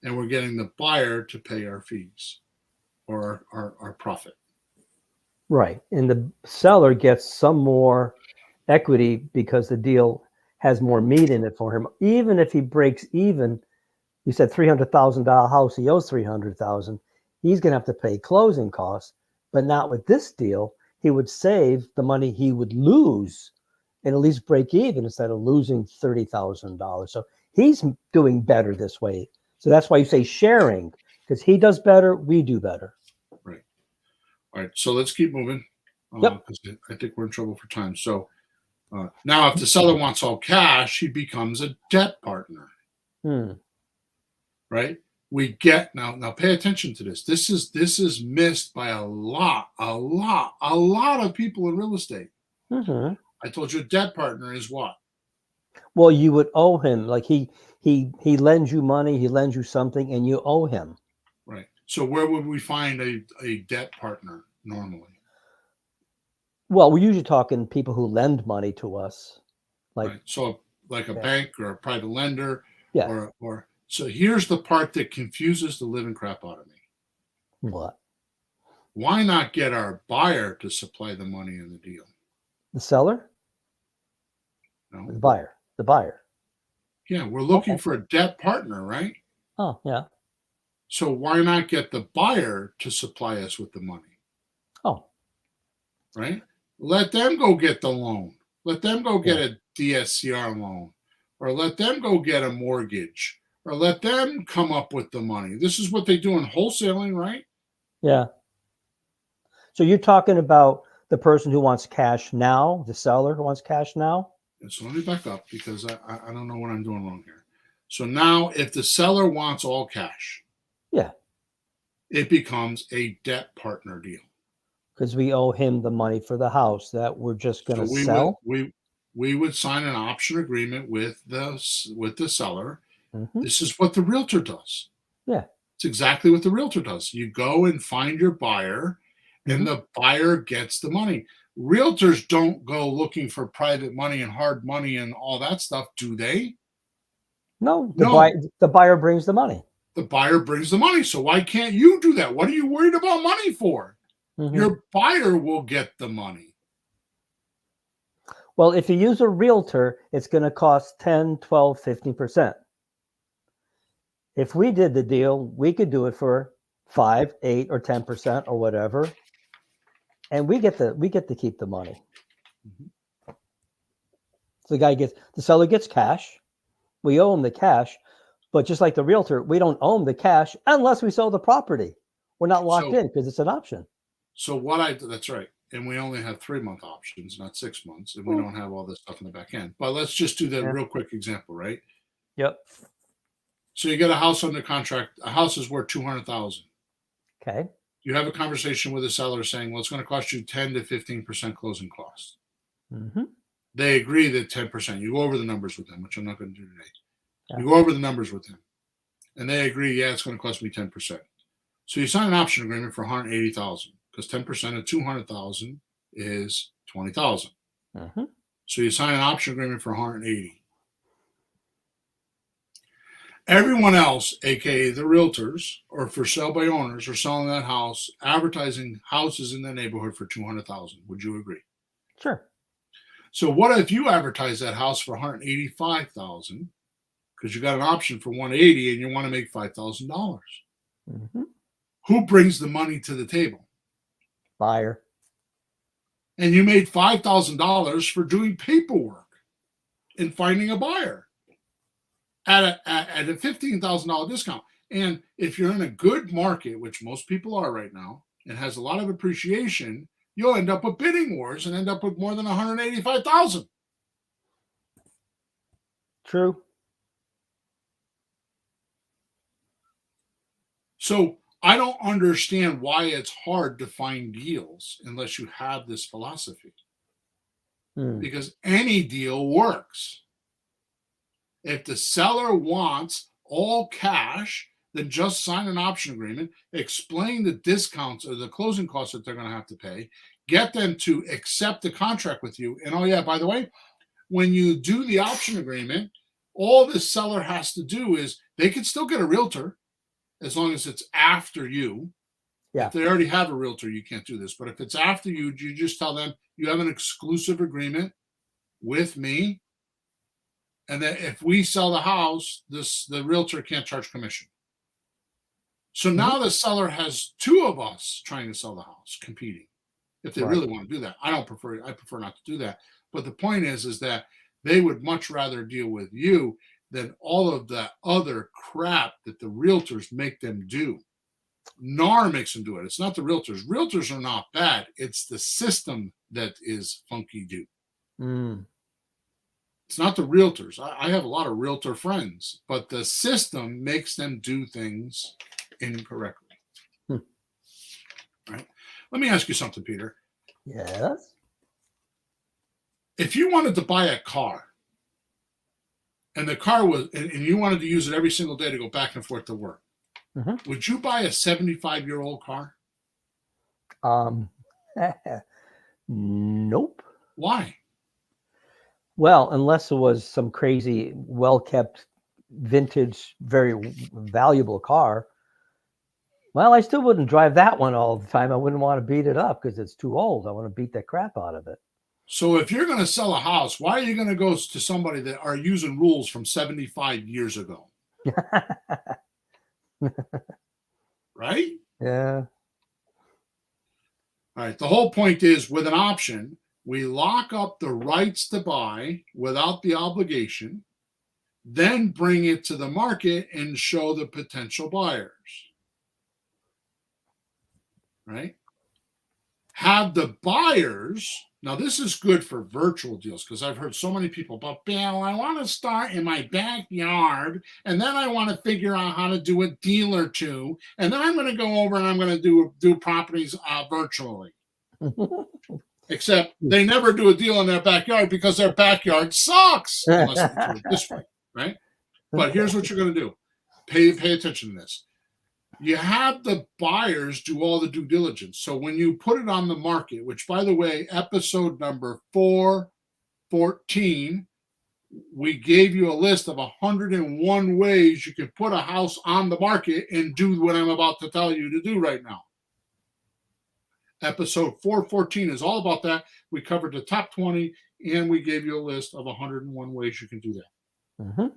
And we're getting the buyer to pay our fees or our profit. Right. And the seller gets some more equity because the deal has more meat in it for him. Even if he breaks even, you said $300,000 house, he owes $300,000. He's going to have to pay closing costs, but not with this deal. He would save the money he would lose and at least break even instead of losing $30,000. So he's doing better this way. So that's why you say sharing, because he does better, we do better. Right. All right. So let's keep moving. Yep. Because I think we're in trouble for time. So now if the seller wants all cash, he becomes a debt partner. Right? We get now pay attention to this. This is missed by a lot of people in real estate. I told you a debt partner is what? Well, you would owe him, like he lends you money, he lends you something, and you owe him. Right. So where would we find a debt partner normally? Well, we're usually talking people who lend money to us. Like right. So like a bank or a private lender. Yeah. Or so here's the part that confuses the living crap out of me. What? Why not get our buyer to supply the money in the deal? The seller? No. The buyer. The buyer. Yeah, we're looking for a debt partner, right? Oh, yeah. So why not get the buyer to supply us with the money? Oh. Right? Let them go get the loan. Let them go get a DSCR loan. Or let them go get a mortgage. Or let them come up with the money. This is what they do in wholesaling, right? Yeah. So you're talking about the person who wants cash now, the seller who wants cash now? So let me back up because I don't know what I'm doing wrong here. So now if the seller wants all cash, it becomes a debt partner deal. Because we owe him the money for the house that we're just going to sell. We would sign an option agreement with the seller. This is what the realtor does. Yeah. It's exactly what the realtor does. You go and find your buyer, and the buyer gets the money. Realtors don't go looking for private money and hard money and all that stuff, do they? No. The buyer brings the money. The buyer brings the money. So why can't you do that? What are you worried about money for? Your buyer will get the money. Well, if you use a realtor, it's going to cost 10, 12, 15%. If we did the deal, we could do it for 5, 8, or 10% or whatever. And we get to keep the money. So the seller gets cash, We owe them the cash, but just like the realtor, we don't own the cash unless we sell the property. We're not locked in because it's an option. So that's right. And we only have 3-month options, not 6 months. And we don't have all this stuff in the back end. But let's just do the real quick example, right? Yep. So you get a house under contract. A house is worth $200,000. Okay. You have a conversation with the seller saying, well, it's going to cost you 10 to 15% closing costs. Mm-hmm. They agree that 10%. You go over the numbers with them, which I'm not going to do today. Yeah. You go over the numbers with them. And they agree, yeah, it's going to cost me 10%. So you sign an option agreement for $180,000 because 10% of $200,000 is $20,000. Mm-hmm. So you sign an option agreement for $180,000. Everyone else, aka the realtors or for sale by owners, are selling that house, advertising houses in the neighborhood for $200,000. Would you agree? Sure. So what if you advertise that house for $185,000 because you got an option for $180,000 and you want to make $5,000? Mm-hmm. Who brings the money to the table? Buyer. And you made $5,000 for doing paperwork and finding a buyer at a $15,000 discount. And if you're in a good market, which most people are right now, and has a lot of appreciation, you'll end up with bidding wars and end up with more than $185,000. True. So I don't understand why it's hard to find deals unless you have this philosophy. Because any deal works. If the seller wants all cash, then just sign an option agreement, explain the discounts or the closing costs that they're going to have to pay, get them to accept the contract with you. And oh yeah, by the way, when you do the option agreement, all the seller has to do is they can still get a realtor as long as it's after you. Yeah. If they already have a realtor, you can't do this. But if it's after you, you just tell them you have an exclusive agreement with me. And that if we sell the house, the realtor can't charge commission. So now the seller has two of us trying to sell the house, competing. If they really want to do that, I prefer not to do that. But the point is that they would much rather deal with you than all of that other crap that the realtors make them do. NAR makes them do it. It's not the realtors. Realtors are not bad. It's the system that is funky do. It's not the realtors. I have a lot of realtor friends, but the system makes them do things incorrectly. Right? Let me ask you something, Peter. Yes. If you wanted to buy a car, and the car was, and you wanted to use it every single day to go back and forth to work, would you buy a 75-year-old car? Nope. Why? Well, unless it was some crazy, well-kept, vintage, very valuable car. Well, I still wouldn't drive that one all the time. I wouldn't want to beat it up because it's too old. I want to beat the crap out of it. So if you're going to sell a house, why are you going to go to somebody that are using rules from 75 years ago? Right? Yeah. All right. The whole point is with an option, we lock up the rights to buy without the obligation, then bring it to the market and show the potential buyers. Right? Have the buyers. Now, this is good for virtual deals because I've heard so many people, but Bill, I want to start in my backyard and then I want to figure out how to do a deal or two. And then I'm going to go over and I'm going to do properties virtually. Except they never do a deal in their backyard because their backyard sucks. Unless they do it this way, right? But here's what you're going to do. Pay attention to this. You have the buyers do all the due diligence. So when you put it on the market, which, by the way, episode number 414, we gave you a list of 101 ways you can put a house on the market and do what I'm about to tell you to do right now. Episode 414 is all about that. We covered the top 20, and we gave you a list of 101 ways you can do that.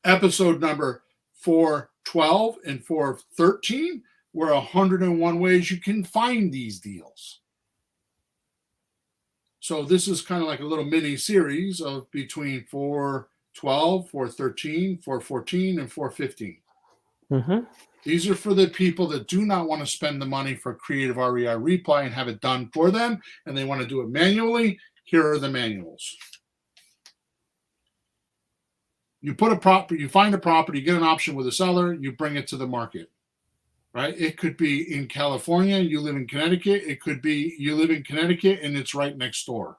Episode number 412 and 413 were 101 ways you can find these deals. So this is kind of like a little mini series of between 412 412, 413, 414, and 415. Mm-hmm. These are for the people that do not want to spend the money for creative REI reply and have it done for them, and they want to do it manually. Here are the manuals. You find a property, you get an option with a seller, you bring it to the market, right? It could be in California, you live in Connecticut. It could be you live in Connecticut and it's right next door.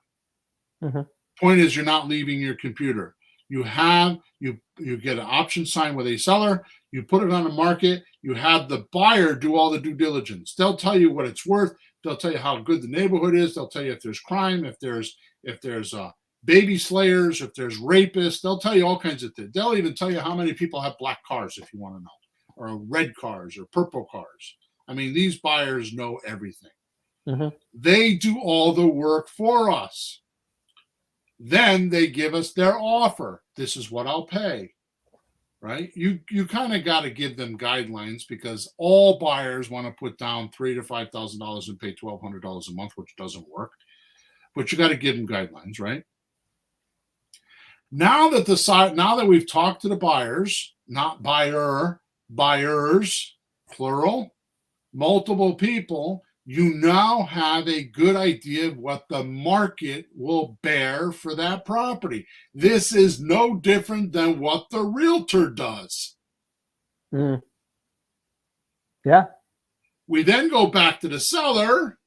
Mm-hmm. Point is, you're not leaving your computer. You get an option signed with a seller, you put it on the market, you have the buyer do all the due diligence. They'll tell you what it's worth. They'll tell you how good the neighborhood is. They'll tell you if there's crime, if there's baby slayers, if there's rapists. They'll tell you all kinds of things. They'll even tell you how many people have black cars if you want to know, or red cars or purple cars. I mean, these buyers know everything. Mm-hmm. They do all the work for us. Then they give us their offer. This is what I'll pay, right? You kind of got to give them guidelines, because all buyers want to put down $3,000 to $5,000 and pay $1,200 a month, which doesn't work. But you got to give them guidelines, right? Now that we've talked to the buyers, not buyers, plural, multiple people, you now have a good idea of what the market will bear for that property. This is no different than what the realtor does. Mm. Yeah. We then go back to the seller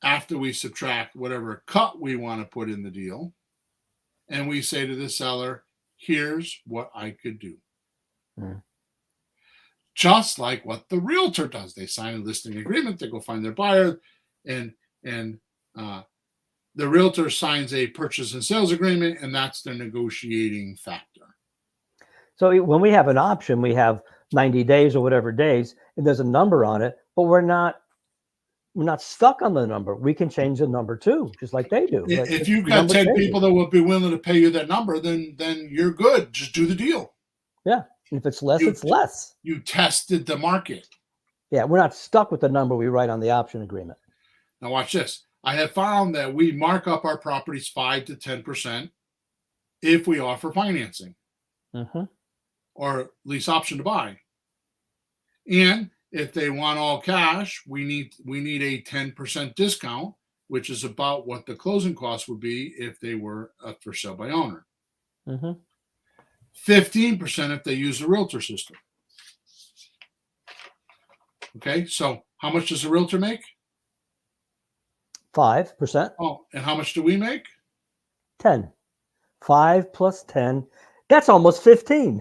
after we subtract whatever cut we want to put in the deal, and we say to the seller, here's what I could do. Mm. Just like what the realtor does. They sign a listing agreement, they go find their buyer, and the realtor signs a purchase and sales agreement, and that's their negotiating factor. So when we have an option, we have 90 days or whatever days, and there's a number on it, but we're not stuck on the number. We can change the number too, just like they do. If you've got 10 people that will be willing to pay you that number, then you're good. Just do the deal. Yeah. And if it's less, it's less. You tested the market. Yeah, we're not stuck with the number we write on the option agreement. Now watch this. I have found that we mark up our properties 5 to 10% if we offer financing, mm-hmm. or lease option to buy. And if they want all cash, we need a 10% discount, which is about what the closing cost would be if they were up for sale by owner. Mm-hmm. 15% if they use the realtor system. Okay, so how much does a realtor make? 5%. Oh, and how much do we make? 10. 5 plus 10. That's almost 15.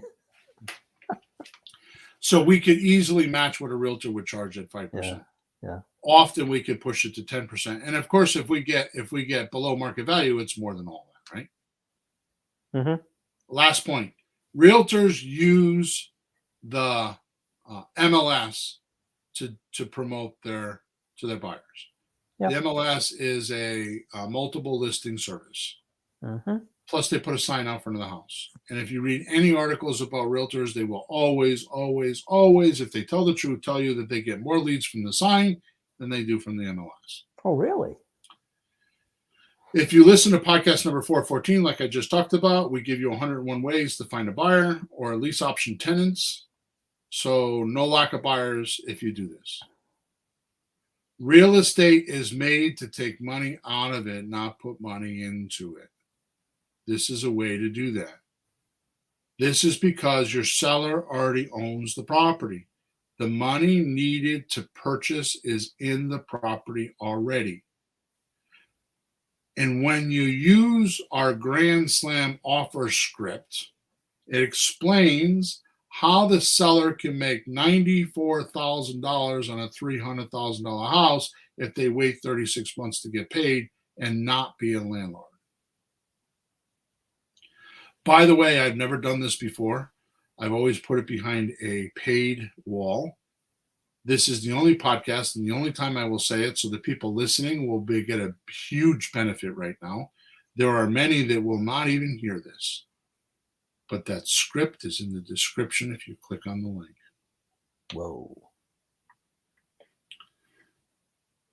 So we could easily match what a realtor would charge at 5%. Yeah. Often we could push it to 10%. And of course, if we get below market value, it's more than all that, right? Mm-hmm. Last point. Realtors use the MLS to promote to their buyers. Yep. The MLS is a multiple listing service. Mm-hmm. Plus, they put a sign out front of the house. And if you read any articles about realtors, they will always, if they tell the truth, tell you that they get more leads from the sign than they do from the MLS. Oh, really? If you listen to podcast number 414, like I just talked about, we give you 101 ways to find a buyer or lease option tenants. So no lack of buyers if you do this. Real estate is made to take money out of it, not put money into it. This is a way to do that. This is because your seller already owns the property. The money needed to purchase is in the property already. And when you use our Grand Slam offer script, it explains how the seller can make $94,000 on a $300,000 house if they wait 36 months to get paid and not be a landlord. By the way, I've never done this before. I've always put it behind a paid wall. This is the only podcast and the only time I will say it, so the people listening will get a huge benefit right now. There are many that will not even hear this. But that script is in the description if you click on the link. Whoa.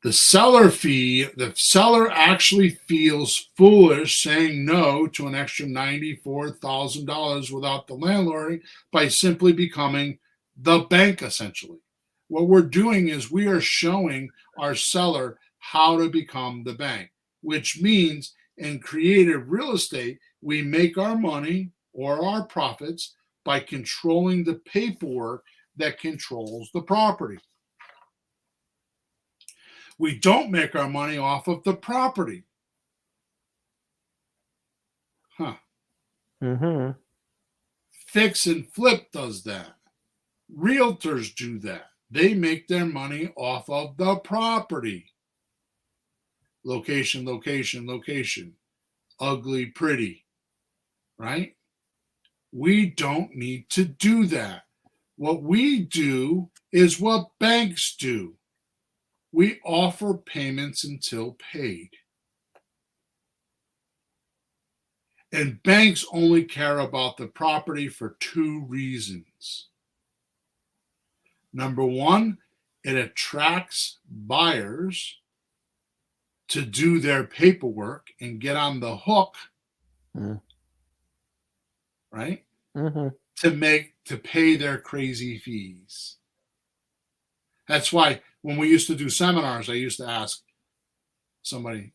The seller actually feels foolish saying no to an extra $94,000 without the landlord by simply becoming the bank, essentially. What we're doing is we are showing our seller how to become the bank, which means in creative real estate, we make our money or our profits by controlling the paperwork that controls the property. We don't make our money off of the property. Fix and flip does that. Realtors do that. They make their money off of the property. Location, location, location. Ugly, pretty. Right? We don't need to do that. What we do is what banks do. We offer payments until paid. And banks only care about the property for two reasons. Number one, it attracts buyers to do their paperwork and get on the hook, right? To pay their crazy fees. That's why when we used to do seminars, I used to ask somebody,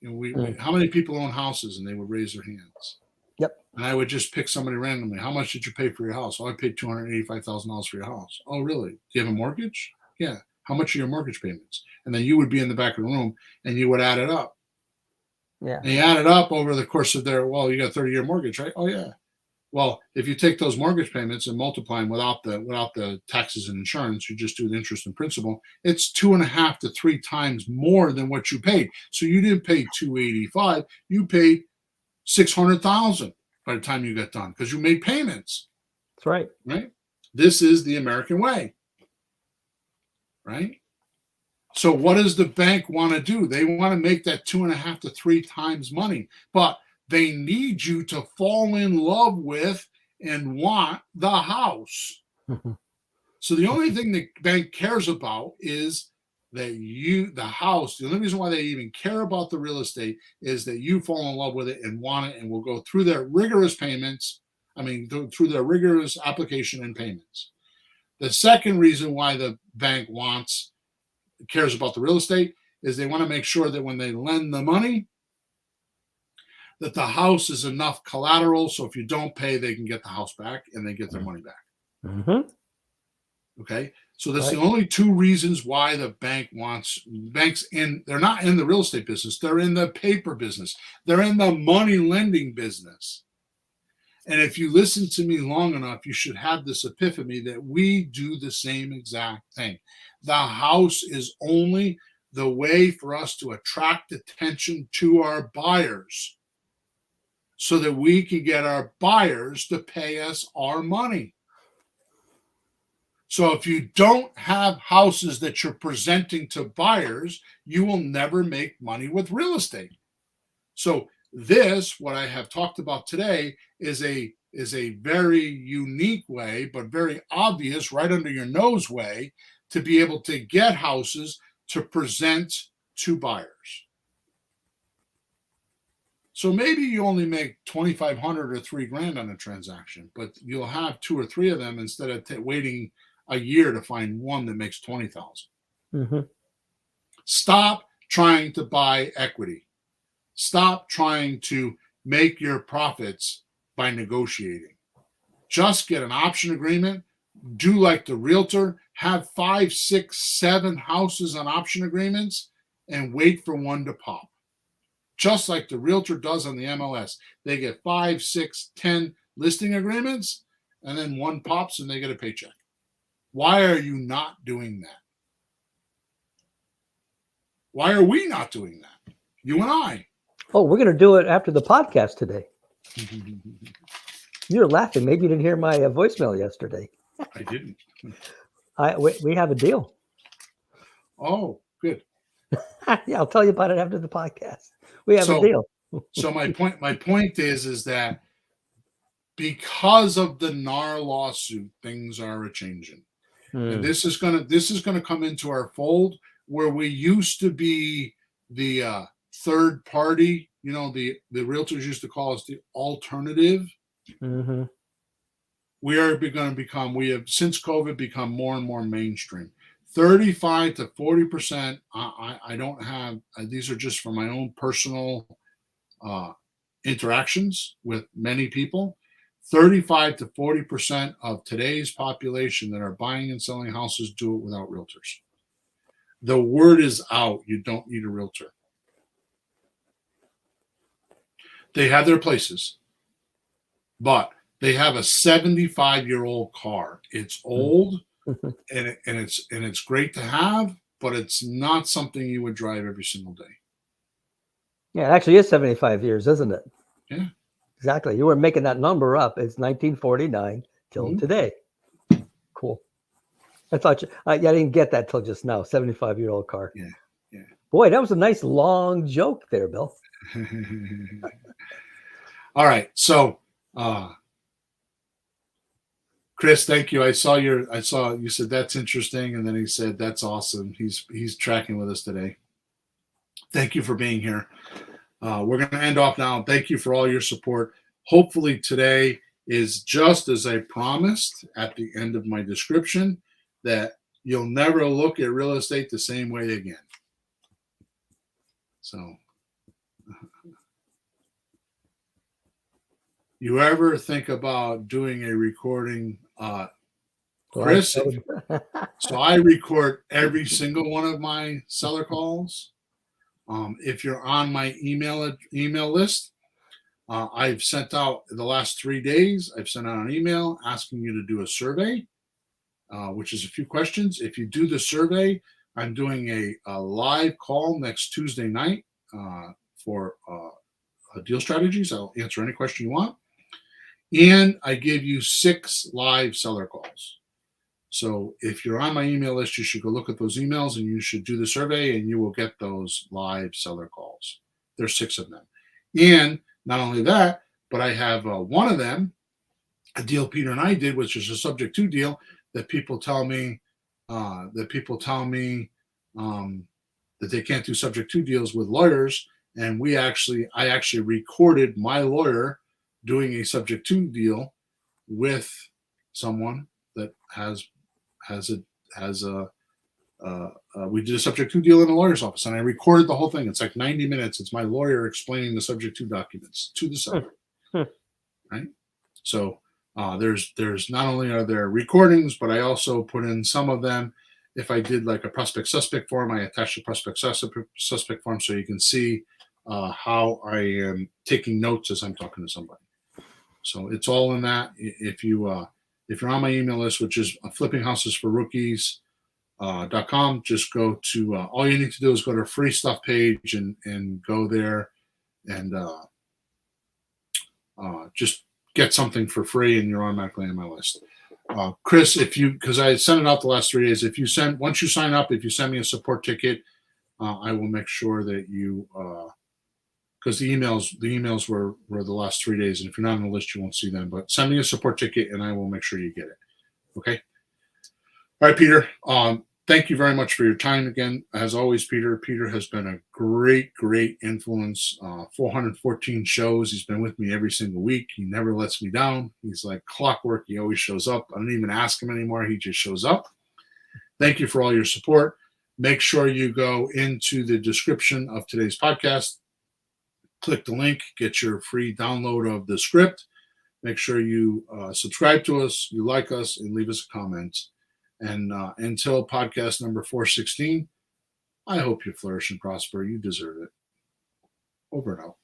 how many people own houses? And they would raise their hands. Yep. And I would just pick somebody randomly. How much did you pay for your house? Oh, I paid $285,000 for your house. Oh, really? Do you have a mortgage? Yeah. How much are your mortgage payments? And then you would be in the back of the room and you would add it up. Yeah. And you add it up over the course of you got a 30-year mortgage, right? Oh, yeah. Well, if you take those mortgage payments and multiply them without the taxes and insurance, you just do the interest and principal, it's 2.5 to 3 times more than what you paid. So you didn't pay $285, you paid $600,000 by the time you got done because you made payments. That's right. Right? This is the American way. Right? So what does the bank want to do? They want to make that 2.5 to 3 times money, but they need you to fall in love with and want the house. So the only thing the bank cares about is that the house. The only reason why they even care about the real estate is that you fall in love with it and want it and will go through their rigorous payments. Through their rigorous application and payments. The second reason why the bank cares about the real estate is they want to make sure that when they lend the money, that the house is enough collateral, so if you don't pay, they can get the house back and they get their money back. Okay, so that's the only two reasons why the banks they're not in the real estate business, they're in the paper business, they're in the money lending business. And if you listen to me long enough, you should have this epiphany that we do the same exact thing. The house is only the way for us to attract attention to our buyers, so that we can get our buyers to pay us our money. So if you don't have houses that you're presenting to buyers, you will never make money with real estate. So what I have talked about today is a very unique way, but very obvious, right under your nose way to be able to get houses to present to buyers. So maybe you only make $2,500 or $3,000 on a transaction, but you'll have 2 or 3 of them instead of waiting a year to find one that makes $20,000. Stop trying to buy equity. Stop trying to make your profits by negotiating. Just get an option agreement. Do like the realtor. Have 5, 6, 7 houses on option agreements and wait for one to pop. Just like the realtor does on the MLS. They get 5, 6, 10 listing agreements, and then one pops and they get a paycheck. Why are you not doing that? Why are we not doing that? You and I. Oh, we're going to do it after the podcast today. You're laughing. Maybe you didn't hear my voicemail yesterday. I didn't. We have a deal. Oh, good. Yeah, I'll tell you about it after the podcast. We have a deal. So my point is that because of the NAR lawsuit, things are a changing. And this is gonna come into our fold where we used to be the third party, the realtors used to call us the alternative. Mm-hmm. We have since COVID become more and more mainstream. 35 to 40%. I don't have, these are just from my own personal interactions with many people. 35 to 40% of today's population that are buying and selling houses do it without realtors. The word is out. You don't need a realtor. They have their places, but they have a 75-year-old car. It's old, and it's great to have, but it's not something you would drive every single day. Yeah, it actually is 75 years, isn't it? Yeah. Exactly. You were making that number up. It's 1949 till today. Cool. I thought I didn't get that till just now. 75-year-old car. Yeah. Boy, that was a nice long joke there, Bill. All right. So, Chris, thank you. I saw you said that's interesting, and then he said that's awesome. He's tracking with us today. Thank you for being here. We're going to end off now. Thank you for all your support. Hopefully today is just as I promised at the end of my description, that you'll never look at real estate the same way again. So, you ever think about doing a recording, Chris? So I record every single one of my seller calls. If you're on my email list, I've sent out the last 3 days. I've sent out an email asking you to do a survey, which is a few questions. If you do the survey, I'm doing a live call next Tuesday night for deal strategies. I'll answer any question you want. And I give you 6 live seller calls. So if you're on my email list, you should go look at those emails and you should do the survey and you will get those live seller calls. There's 6 of them. And not only that, but I have one of them, a deal Peter and I did, which is a subject to deal that people tell me that they can't do subject to deals with lawyers. And I actually recorded my lawyer doing a subject to deal with someone that we did a subject to deal in a lawyer's office, and I recorded the whole thing. It's like 90 minutes. It's my lawyer explaining the subject to documents to the seller. Right. So there's not only are there recordings, but I also put in some of them. If I did like a prospect suspect form, I attach the prospect suspect form so you can see how I am taking notes as I'm talking to somebody. So it's all in that. If you're on my email list, which is flippinghouses4rookies.com, just go to all you need to do is go to a free stuff page and go there and just get something for free, and you're automatically on my list. Chris, because I sent it out the last 3 days, once you sign up, if you send me a support ticket, I will make sure that you because the emails were the last 3 days, and if you're not on the list, you won't see them. But send me a support ticket, and I will make sure you get it. Okay. All right, Peter. Thank you very much for your time again. As always, Peter. Peter has been a great influence. 414 shows. He's been with me every single week. He never lets me down. He's like clockwork. He always shows up. I don't even ask him anymore. He just shows up. Thank you for all your support. Make sure you go into the description of today's podcast. Click the link, get your free download of the script. Make sure you subscribe to us, you like us, and leave us a comment. And until podcast number 416, I hope you flourish and prosper. You deserve it. Over and out.